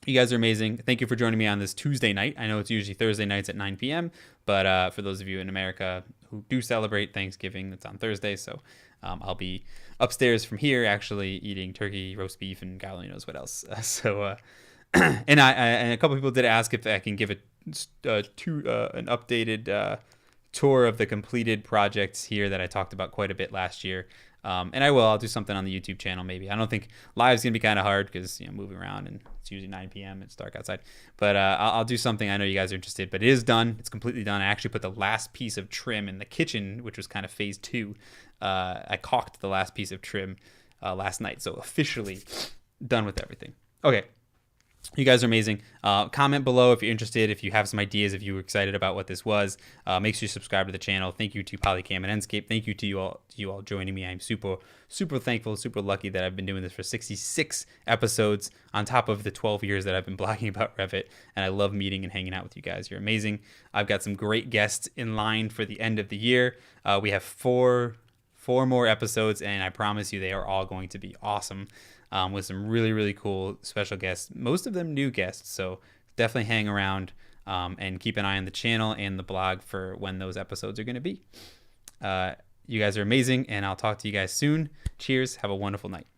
you guys are amazing. Thank you for joining me on this Tuesday night. I know it's usually Thursday nights at 9 p.m., but for those of you in America who do celebrate Thanksgiving, it's on Thursday. So I'll be upstairs from here actually eating turkey, roast beef, and God only knows what else. And a couple people did ask if I can give an updated tour of the completed projects here that I talked about quite a bit last year. And I will. I'll do something on the YouTube channel maybe. I don't think live's gonna be kind of hard because moving around, and it's usually 9 p.m. It's dark outside. But I'll do something. I know you guys are interested. But it is done. It's completely done. I actually put the last piece of trim in the kitchen, which was kind of phase 2. I caulked the last piece of trim last night, so officially done with everything. Okay. You guys are amazing. Comment below if you're interested, if you have some ideas, if you were excited about what this was. Make sure you subscribe to the channel. Thank you to Polycam and Enscape. Thank you to you all joining me. I'm super thankful, super lucky that I've been doing this for 66 episodes on top of the 12 years that I've been blogging about Revit. And I love meeting and hanging out with you guys. You're amazing. I've got some great guests in line for the end of the year. We have four more episodes, and I promise you they are all going to be awesome. With some really, really cool special guests, most of them new guests. So definitely hang around and keep an eye on the channel and the blog for when those episodes are going to be. You guys are amazing, and I'll talk to you guys soon. Cheers. Have a wonderful night.